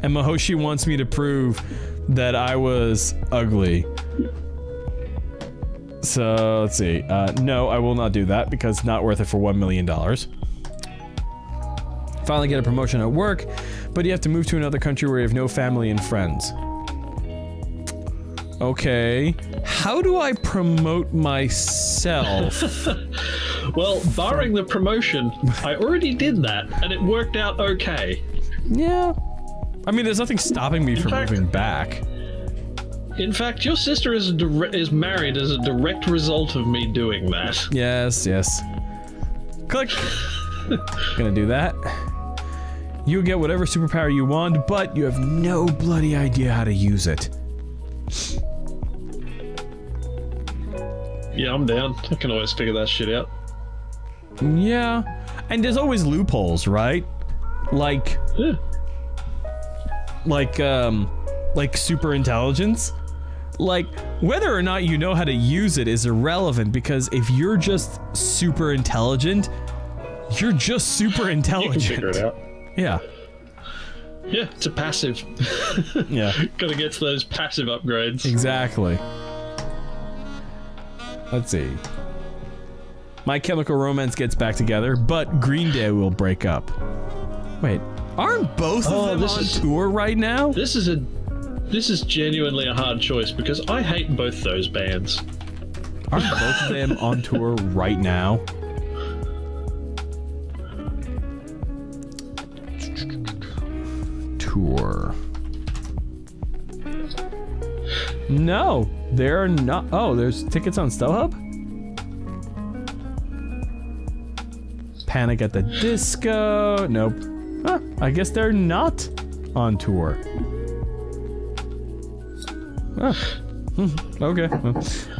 And Mahoshi wants me to prove that I was ugly. So, let's see. No, I will not do that because it's not worth it for $1 million. Finally get a promotion at work, but you have to move to another country where you have no family and friends. Okay. How do I promote myself? Well, barring the promotion, I already did that, and it worked out okay. Yeah. I mean, there's nothing stopping me from fact- moving back. In fact, your sister is married as a direct result of me doing that. Yes, yes. Click. Gonna do that. You get whatever superpower you want, but you have no bloody idea how to use it. Yeah, I'm down. I can always figure that shit out. Yeah. And there's always loopholes, right? Like Yeah. like super intelligence. Like, whether or not you know how to use it is irrelevant, because if you're just super intelligent, you're just super You intelligent. can figure it out. Yeah. Yeah, it's a passive. Yeah. Gotta get to those passive upgrades. Exactly. Let's see. My Chemical Romance gets back together, but Green Day will break up. Wait, aren't both of them this on is- tour right now? This is genuinely a hard choice because I hate both those bands. Aren't both of them on tour right now? Tour. No, they're not. Oh, there's tickets on StubHub? Panic at the Disco. Nope. Huh, I guess they're not on tour. Huh. Okay.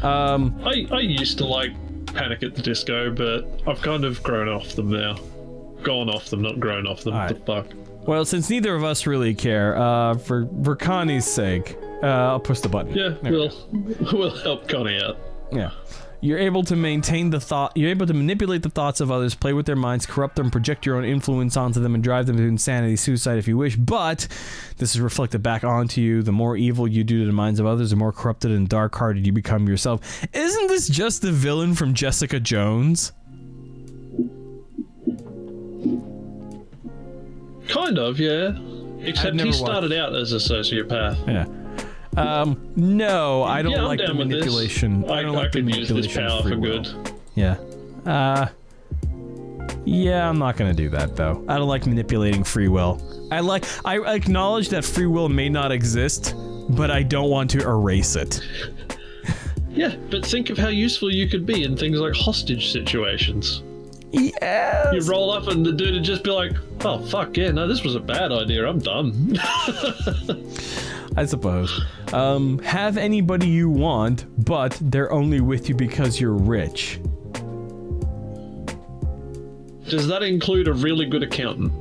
I used to like Panic at the Disco, but I've kind of grown off them now. Gone off them, not grown off them. Alright. What the fuck? Well, since neither of us really care, for Connie's sake, I'll push the button. Yeah, There we we'll help Connie out. Yeah. You're able to maintain the thought. You're able to manipulate the thoughts of others, play with their minds, corrupt them, project your own influence onto them, and drive them to insanity, suicide if you wish. But this is reflected back onto you. The more evil you do to the minds of others, the more corrupted and dark-hearted you become yourself. Isn't this just the villain from Jessica Jones? Kind of, yeah. Except he started out as a sociopath. Yeah. No, I don't Yeah, I'm like the down with this. manipulation. I don't like the could use this manipulation power of free for will. good. Yeah. Yeah, I'm not gonna do that though. I don't like manipulating free will. I acknowledge that free will may not exist, but I don't want to erase it. Yeah, but think of how useful you could be in things like hostage situations. Yes. You roll up and the dude would just be like, oh, fuck, yeah, no, this was a bad idea, I'm done. I suppose. Have anybody you want, but they're only with you because you're rich. Does that include a really good accountant?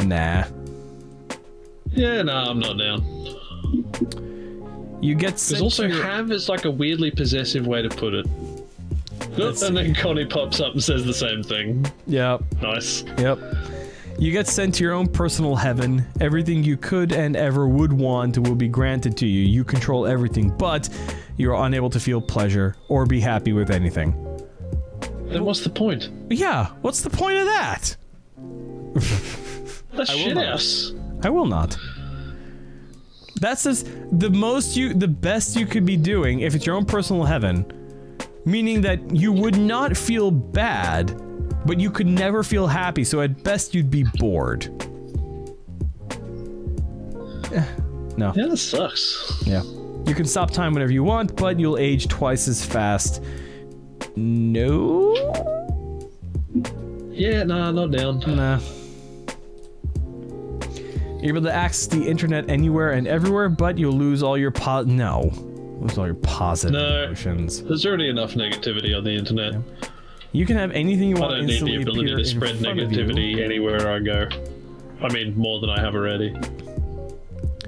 Nah. Yeah, no, I'm not down. You get Because sent also to your- have is like a weirdly possessive way to put it. And then Connie pops up and says the same thing. Yep. Nice. Yep. You get sent to your own personal heaven. Everything you could and ever would want will be granted to you. You control everything, but you're unable to feel pleasure or be happy with anything. Then what's the point? Yeah, what's the point of that? That's shit house. I will not. That's just the best you could be doing if it's your own personal heaven, meaning that you would not feel bad, but you could never feel happy, so at best you'd be bored. No. Yeah, that sucks. Yeah. You can stop time whenever you want, but you'll age twice as fast. No? Yeah, nah, not down. Nah. You're able to access the internet anywhere and everywhere, but you'll lose all your lose all your positive emotions. There's already enough negativity on the internet. You can have anything you I want don't need instantly the ability appear to in spread front of you. negativity anywhere I go. I mean, more than I have already.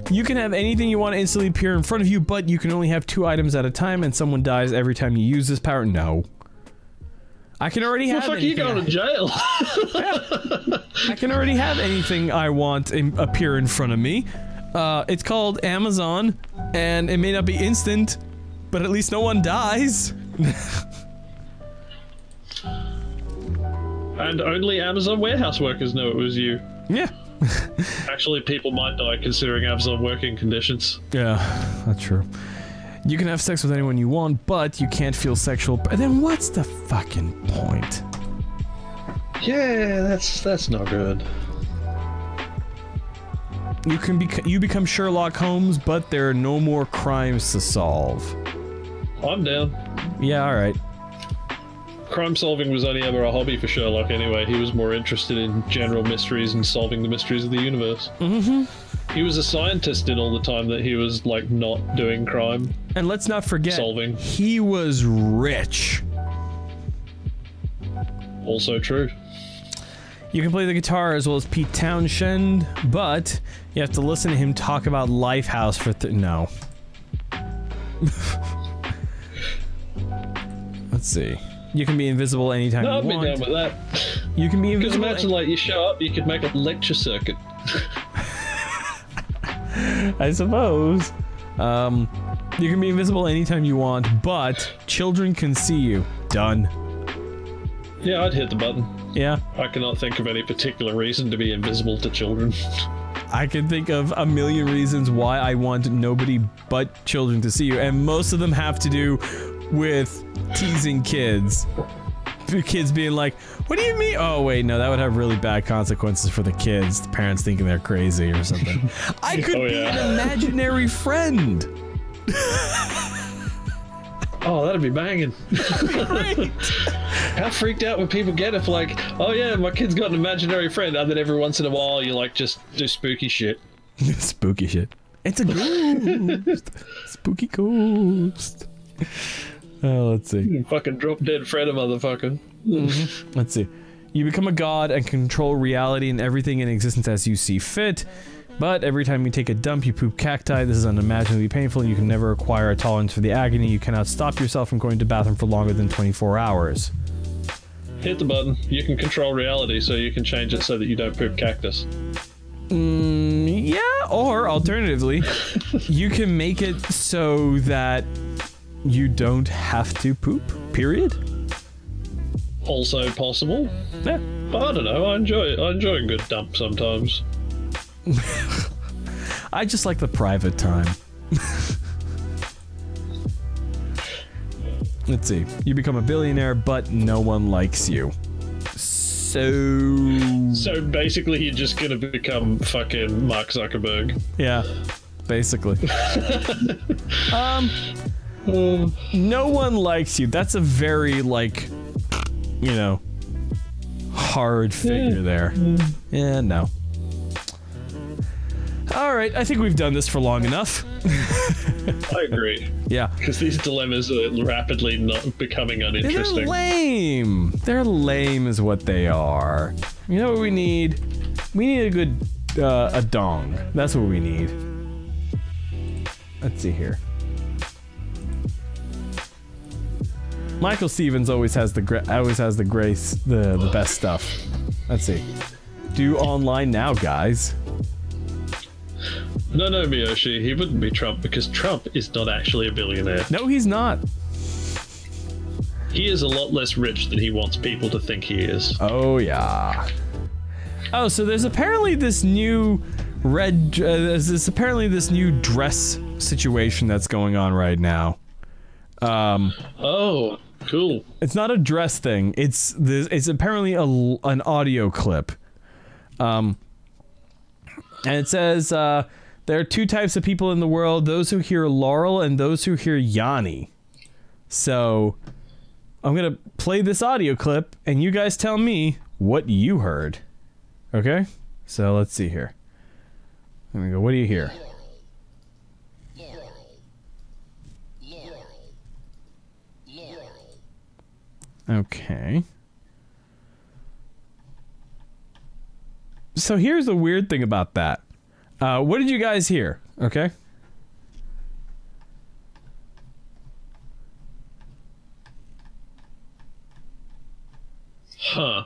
You can have anything you want to instantly appear in front of you, but you can only have 2 items at a time, and someone dies every time you use this power. No. I can already have Fuck, you going to jail? I can already have anything I want appear in front of me. It's called Amazon, and it may not be instant, but at least no one dies. And only Amazon warehouse workers know it was you. Yeah. Actually, people might die considering Amazon working conditions. Yeah, that's true. You can have sex with anyone you want, but you can't feel sexual. Then what's the fucking point? Yeah, that's not good. You become Sherlock Holmes, but there are no more crimes to solve. I'm down. Yeah, all right. Crime solving was only ever a hobby for Sherlock anyway. He was more interested in general mysteries and solving the mysteries of the universe. Mm-hmm. He was a scientist in all the time that he was, like, not doing crime. And let's not forget, Solving. he was rich. Also true. You can play the guitar as well as Pete Townshend, but you have to listen to him talk about Lifehouse for no. Let's see. You can be invisible anytime No, you I'd be want. down with that. You can be Because invisible. imagine, like, you show up, you could make a lecture circuit. I suppose. You can be invisible anytime you want, but children can see you. Done. Yeah, I'd hit the button. Yeah. I cannot think of any particular reason to be invisible to children. I can think of a million reasons why I want nobody but children to see you, and most of them have to do with teasing kids. The kids being like, what do you mean? Oh, wait, no, that would have really bad consequences for the kids. The parents thinking they're crazy or something. I could be an imaginary friend. Oh, that'd be banging. Great. How freaked out would people get if, like, oh yeah, my kid's got an imaginary friend, and then every once in a while you, like, just do spooky shit. Spooky shit. It's a ghost. Spooky ghost. Let's see. You fucking drop dead Fred a motherfucker. Let's see. You become a god and control reality and everything in existence as you see fit. But every time you take a dump, you poop cacti. This is unimaginably painful, and you can never acquire a tolerance for the agony. You cannot stop yourself from going to the bathroom for longer than 24 hours. Hit the button. You can control reality, so you can change it so that you don't poop cactus. Yeah, or alternatively, you can make it so that you don't have to poop, period. Also possible. Yeah. But I don't know, I enjoy a good dump sometimes. I just like the private time. Let's see. You become a billionaire, but no one likes you. So basically you're just gonna become fucking Mark Zuckerberg. Yeah, basically. No one likes you. That's a very, like, you know, hard figure there. Yeah, no. Alright, I think we've done this for long enough. I agree. Yeah. Because these dilemmas are rapidly not becoming uninteresting. They're lame. They're lame is what they are. You know what we need? We need a good, a dong. That's what we need. Let's see here. Michael Stevens always has the the best stuff. Let's see. Do online now, guys. No, Miyoshi, he wouldn't be Trump because Trump is not actually a billionaire. No, he's not. He is a lot less rich than he wants people to think he is. Oh, yeah. Oh, so there's apparently this new this new dress situation that's going on right now. Oh, cool. It's not a dress thing. It's apparently an audio clip. And it says, there are two types of people in the world, those who hear Laurel and those who hear Yanni. So, I'm going to play this audio clip, and you guys tell me what you heard. Okay? So, let's see here. There we go. What do you hear? Okay. So here's the weird thing about that. What did you guys hear? Okay. Huh.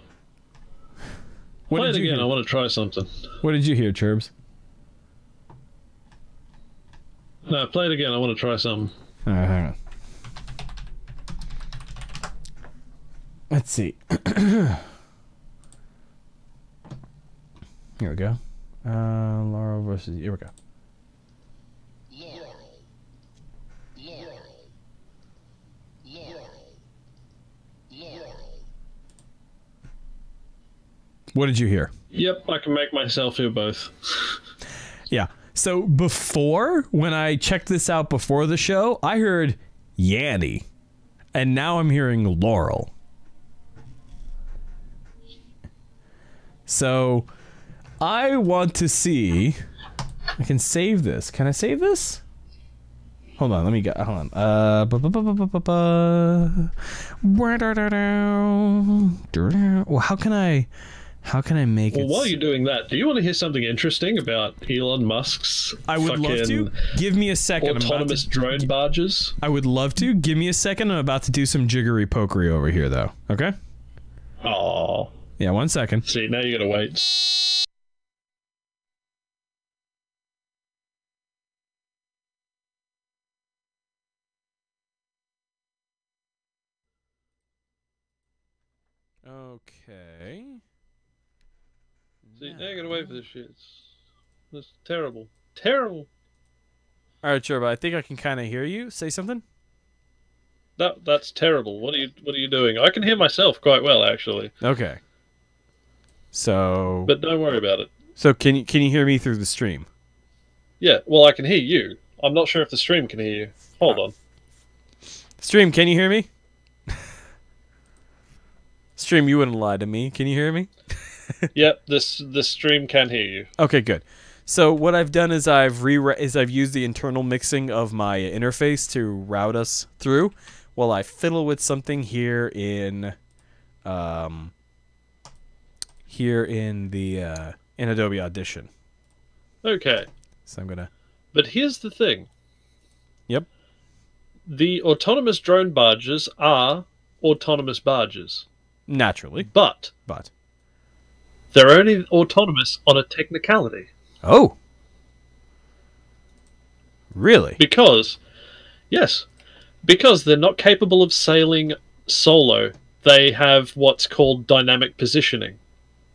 What Play did it you again, hear? I want to try something. What did you hear, Churbs? No, play it again, I want to try something. Alright, hang on. Let's see. Here we go. Laurel versus... Here we go. What did you hear? Yep, I can make myself hear both. Yeah. So before, when I checked this out before the show, I heard Yanni. And now I'm hearing Laurel. So I want to see... I can save this. Can I save this? Hold on, let me get... Hold on. Well, how can I make it... Well, while you're doing that, do you want to hear something interesting about Elon Musk's I would love to. Give me a second. autonomous drone barges? I would love to. Give me a second. I'm about to do some jiggery pokery over here, though. Okay? Oh. Yeah, 1 second. See, now you gotta wait. Okay. See, now you gotta wait for this shit. It's terrible. Terrible! Alright, sure, but I think I can kind of hear you. Say something? That's terrible. What are you doing? I can hear myself quite well, actually. Okay. So... But don't worry about it. So can you hear me through the stream? Yeah, well, I can hear you. I'm not sure if the stream can hear you. Hold on. Stream, can you hear me? Stream, you wouldn't lie to me. Can you hear me? Yep, the stream can hear you. Okay, good. So what I've done is I've used the internal mixing of my interface to route us through, while I fiddle with something here in in Adobe Audition. Okay. So I'm gonna. But here's the thing. Yep. The autonomous drone barges are autonomous barges. Naturally, But but. they're only autonomous on a technicality. Oh. Really? Because, yes, because they're not capable of sailing solo. They have what's called dynamic positioning.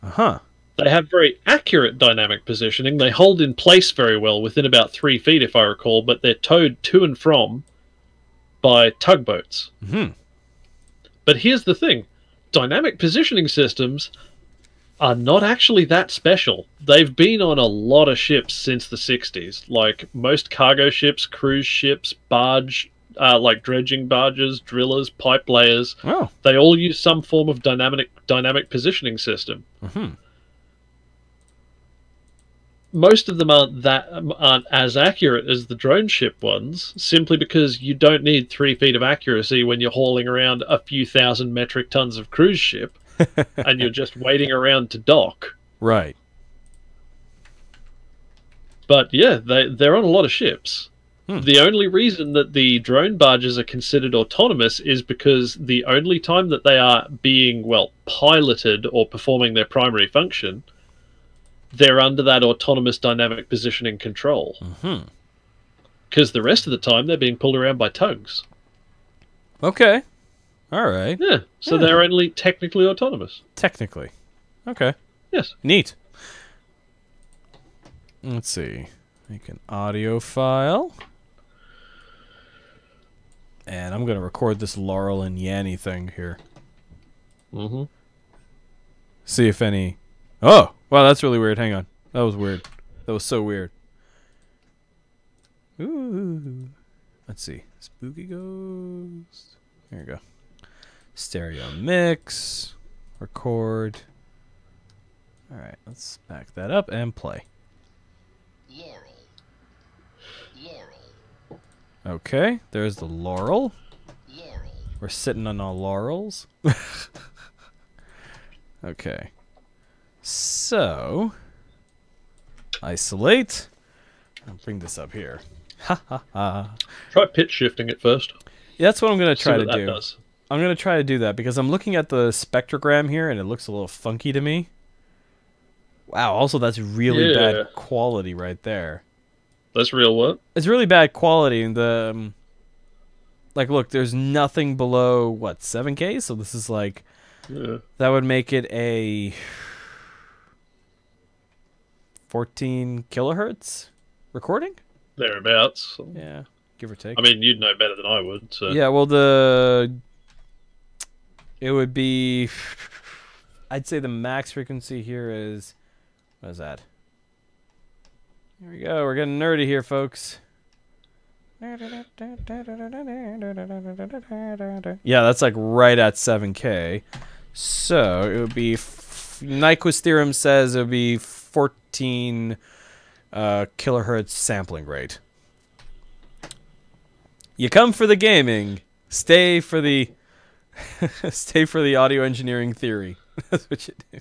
Uh-huh. They have very accurate dynamic positioning. They hold in place very well within about 3 feet, if I recall, but they're towed to and from by tugboats. Hmm. But here's the thing. Dynamic positioning systems are not actually that special. They've been on a lot of ships since the 60s. Like most cargo ships, cruise ships, like dredging barges, drillers, pipe layers. Oh. They all use some form of dynamic positioning system. Mm-hmm. Most of them aren't as accurate as the drone ship ones, simply because you don't need 3 feet of accuracy when you're hauling around a few thousand metric tons of cruise ship, and you're just waiting around to dock. Right. But yeah, they're on a lot of ships. The only reason that the drone barges are considered autonomous is because the only time that they are being, well, piloted or performing their primary function, they're under that autonomous dynamic positioning control. Mm-hmm. Because the rest of the time, they're being pulled around by tugs. Okay. All right. Yeah, so Yeah. they're only technically autonomous. Technically. Okay. Yes. Neat. Let's see. Make an audio file. And I'm going to record this Laurel and Yanny thing here. Mm-hmm. See if any... Oh! Wow, that's really weird. Hang on. That was weird. That was so weird. Ooh. Let's see. Spooky Ghost. There you go. Stereo mix. Record. Alright, let's back that up and play. Laurel. Okay, there's the Laurel. Laurel. We're sitting on our laurels. Okay. So, isolate. I'll bring this up here. Ha ha ha. Try pitch shifting it first. Yeah, that's what I'm going to See try what to that do. does. I'm going to try to do that because I'm looking at the spectrogram here and it looks a little funky to me. Wow, also that's really Yeah. bad quality right there. That's real what? It's really bad quality and the like look, there's nothing below what, 7K? So this is like Yeah. that would make it a 14 kilohertz recording? Thereabouts. Yeah, give or take. I mean, you'd know better than I would. So. Yeah, well, it would be, I'd say the max frequency here is, what is that? Here we go. We're getting nerdy here, folks. Yeah, that's like right at 7K. So it would be, Nyquist theorem says it would be 14 kilohertz sampling rate. You come for the gaming, stay for the stay for the audio engineering theory. That's what you do.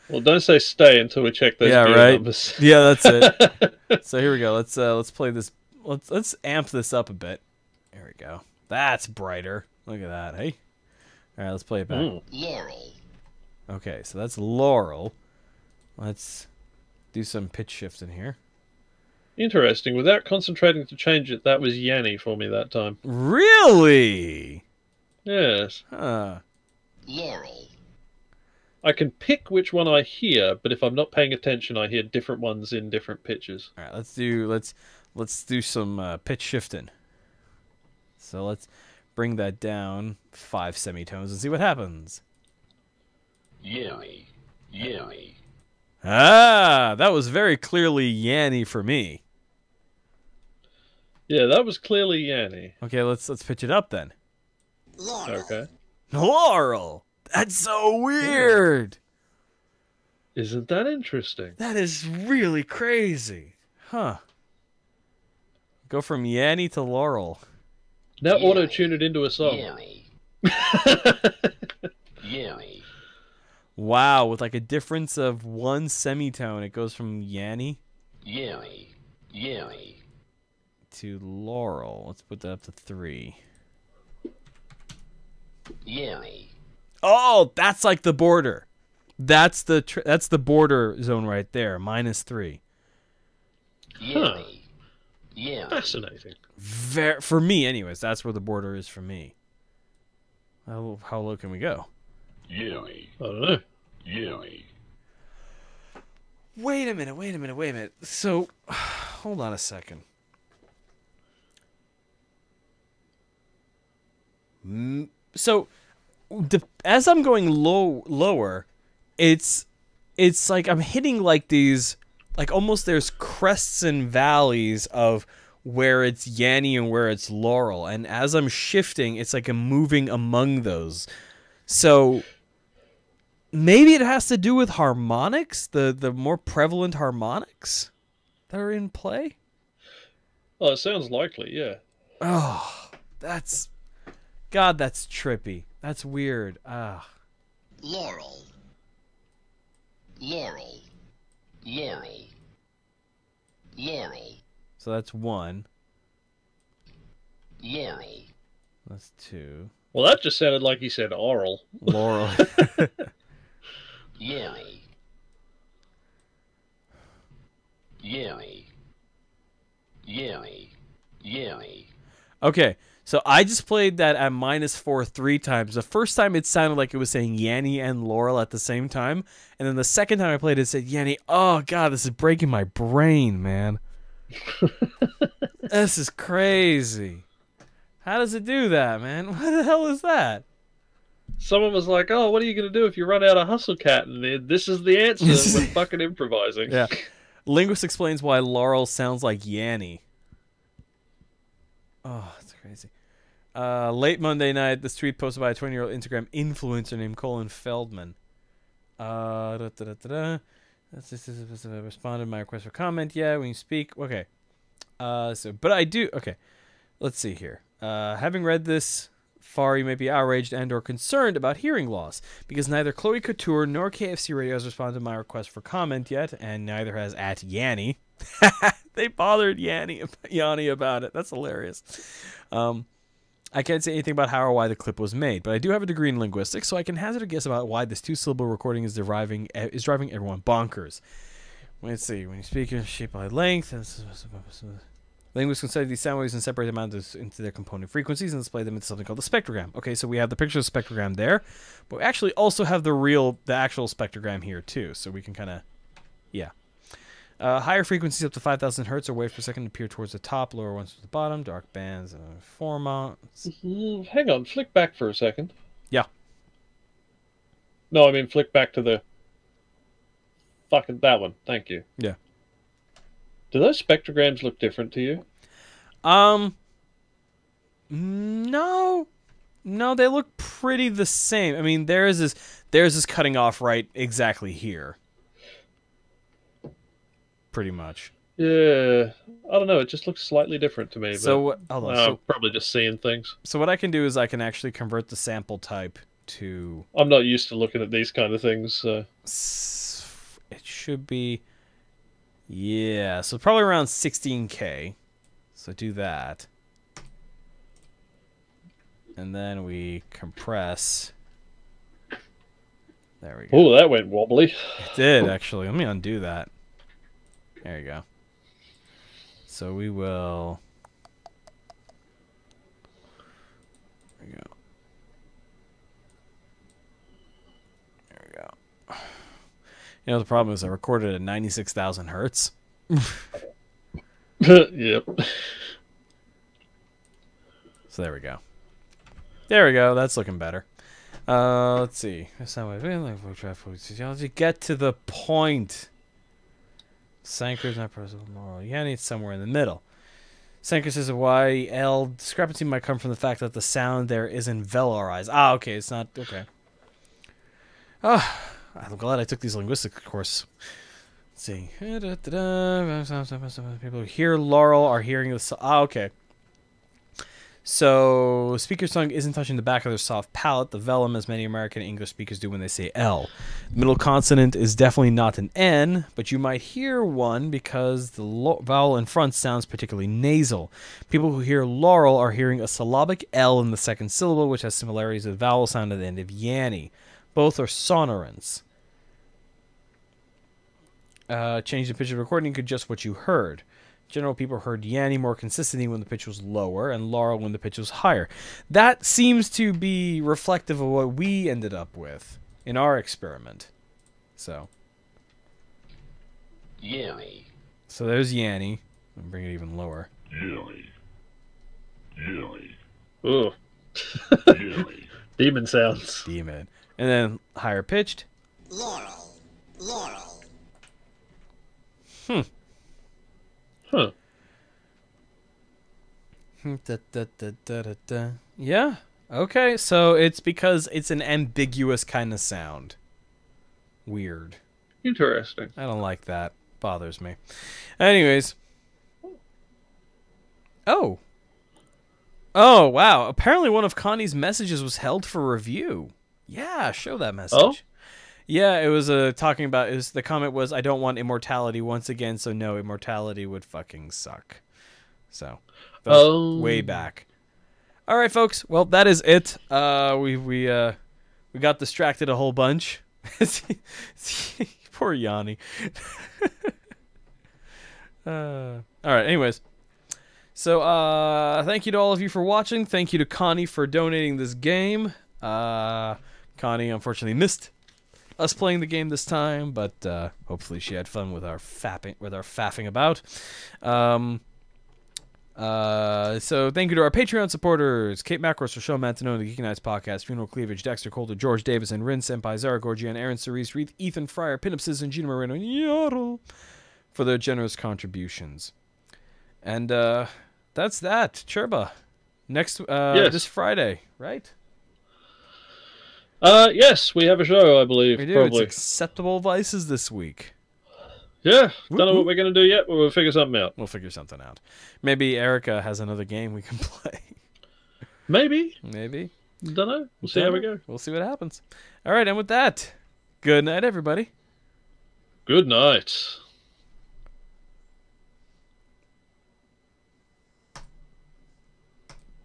Well, don't say stay until we check those Yeah, gear right. numbers. Yeah, that's it. So here we go. Let's play this. Let's amp this up a bit. There we go. That's brighter. Look at that. Hey. All right, let's play it back. Laurel. Okay, so that's Laurel. Let's do some pitch shifting here. Interesting. Without concentrating to change it, that was Yanny for me that time. Really? Yes. Huh. Laurel. I can pick which one I hear, but if I'm not paying attention, I hear different ones in different pitches. All right, let's do some pitch shifting. So let's bring that down 5 semitones and see what happens. Yanny. Yanny. Ah, that was very clearly Yanny for me. Yeah, that was clearly Yanny. Okay, let's pitch it up then. Laurel. Okay. Laurel. That's so weird. Isn't that interesting? That is really crazy. Huh. Go from Yanny to Laurel. Now Yeah. auto-tune it into a song. Yanny. Yanny. Wow, with like a difference of 1 semitone, it goes from Yanny. Yanny. Yanny. to Laurel. Let's put that up to 3. Yanny. Oh, that's like the border. That's the border zone right there. -3. Yanny. Yanny. Fascinating. For me, anyways, that's where the border is for me. How low can we go? Yanny. I don't know. Yanny. Wait a minute. So, hold on a second. So, as I'm going lower, it's like I'm hitting like these, like almost there's crests and valleys of where it's Yanny and where it's Laurel, and as I'm shifting, it's like I'm moving among those. So maybe it has to do with harmonics, the more prevalent harmonics that are in play. Oh, it sounds likely, yeah. Oh, that's trippy. That's weird. Laurel. Laurel. Laurel. Laurel. So that's 1. Laurel. That's 2. Well, that just sounded like he said oral. Laurel. Yanny. Yanny. Yanny. Yanny. Okay, so I just played that at -4 3 times. The first time it sounded like it was saying Yanny and Laurel at the same time, and then the second time I played it said Yanny. Oh god, this is breaking my brain, man. This is crazy. How does it do that, man? What the hell is that? Someone was like, "Oh, what are you going to do if you run out of Hustle Cat?" And this is the answer. We're fucking improvising. Yeah. Linguist explains why Laurel sounds like Yanny. Oh, that's crazy. Late Monday night, this tweet posted by a 20-year-old Instagram influencer named Colin Feldman. That's just responded to my request for comment. Yeah, when you speak. Okay. But I do. Okay. Let's see here. Having read this far, you may be outraged and or concerned about hearing loss, because neither Chloe Couture nor KFC Radio has responded to my request for comment yet, and neither has @Yanny. They bothered Yanny about it. That's hilarious. I can't say anything about how or why the clip was made, but I do have a degree in linguistics, so I can hazard a guess about why this 2-syllable recording is driving everyone bonkers. Let's see. When you speak in shape by length, linguists consider these sound waves and separate them out into their component frequencies and display them into something called the spectrogram. Okay, so we have the picture of the spectrogram there, but we actually also have the actual spectrogram here too, so we can kind of, yeah. Higher frequencies up to 5,000 hertz or waves per second appear towards the top, lower ones to the bottom, dark bands, formats. Hang on, flick back for a second. Yeah. No, I mean flick back to the fucking that one. Thank you. Yeah. Do those spectrograms look different to you? No, they look pretty the same. I mean, theirs is cutting off right exactly here. Pretty much. Yeah, I don't know. It just looks slightly different to me. So but, hold on. I'm probably just seeing things. So what I can do is I can actually convert the sample type to. I'm not used to looking at these kind of things. So. It should be. Yeah, so probably around 16K. So do that. And then we compress. There we go. Oh, that went wobbly. It did, actually. Let me undo that. There you go. So we will... There we go. There we go. You know, the problem is I recorded at 96,000 hertz. Yep. So there we go. There we go. That's looking better. Let's see. Get to the point. Sanker's not personal moral. Yeah, it's somewhere in the middle. Sanker says why L discrepancy might come from the fact that the sound there isn't velarized. Ah, okay. It's not. Okay. I'm glad I took these linguistics course. Let's see. People who hear Laurel are hearing the. Ah, okay. So, speaker's tongue isn't touching the back of their soft palate, the velum, as many American English speakers do when they say L. The middle consonant is definitely not an N, but you might hear one because the vowel in front sounds particularly nasal. People who hear laurel are hearing a syllabic L in the second syllable, which has similarities with the vowel sound at the end of Yanny. Both are sonorants. Change the pitch of the recording to just what you heard. General people heard Yanny more consistently when the pitch was lower and laurel when the pitch was higher. That seems to be reflective of what we ended up with in our experiment. So Yanny. So there's Yanny. I'll bring it even lower. Yanny. Yanny. Ooh. Yanny. Demon sounds. Demon. And then higher pitched. Laurel. Laurel. Huh. Yeah. Okay, so it's because it's an ambiguous kind of sound. Weird. Interesting. I don't like that. Bothers me. Anyways. Oh. Oh, wow. Apparently one of Connie's messages was held for review. Yeah, show that message. Oh? Yeah, it was talking about the comment was I don't want immortality once again, so no, immortality would fucking suck. So that was way back. All right, folks. Well, that is it. We got distracted a whole bunch. Poor Yanni. All right. Anyways, so thank you to all of you for watching. Thank you to Connie for donating this game. Connie unfortunately missed us playing the game this time, but hopefully she had fun with our faffing about. So thank you to our Patreon supporters: Kate Macros, Rochelle Mantanone, the Geeky Nights Podcast, Funeral Cleavage, Dexter Coulter, George Davis, and Rin Senpai, Zara Gorgian, Aaron Cerise, Reith, Ethan Fryer, Pinup Citizen, Gina Moreno, and Yarl for their generous contributions. And that's that. Churba. Next Yes. this Friday, right? Yes, we have a show, I believe. We do. Probably. It's Acceptable Vices this week. Yeah, don't know what we're going to do yet, but we'll figure something out. We'll figure something out. Maybe Erica has another game we can play. Maybe. Maybe. Don't know. We'll see how we go. We'll see what happens. All right, and with that, good night, everybody. Good night.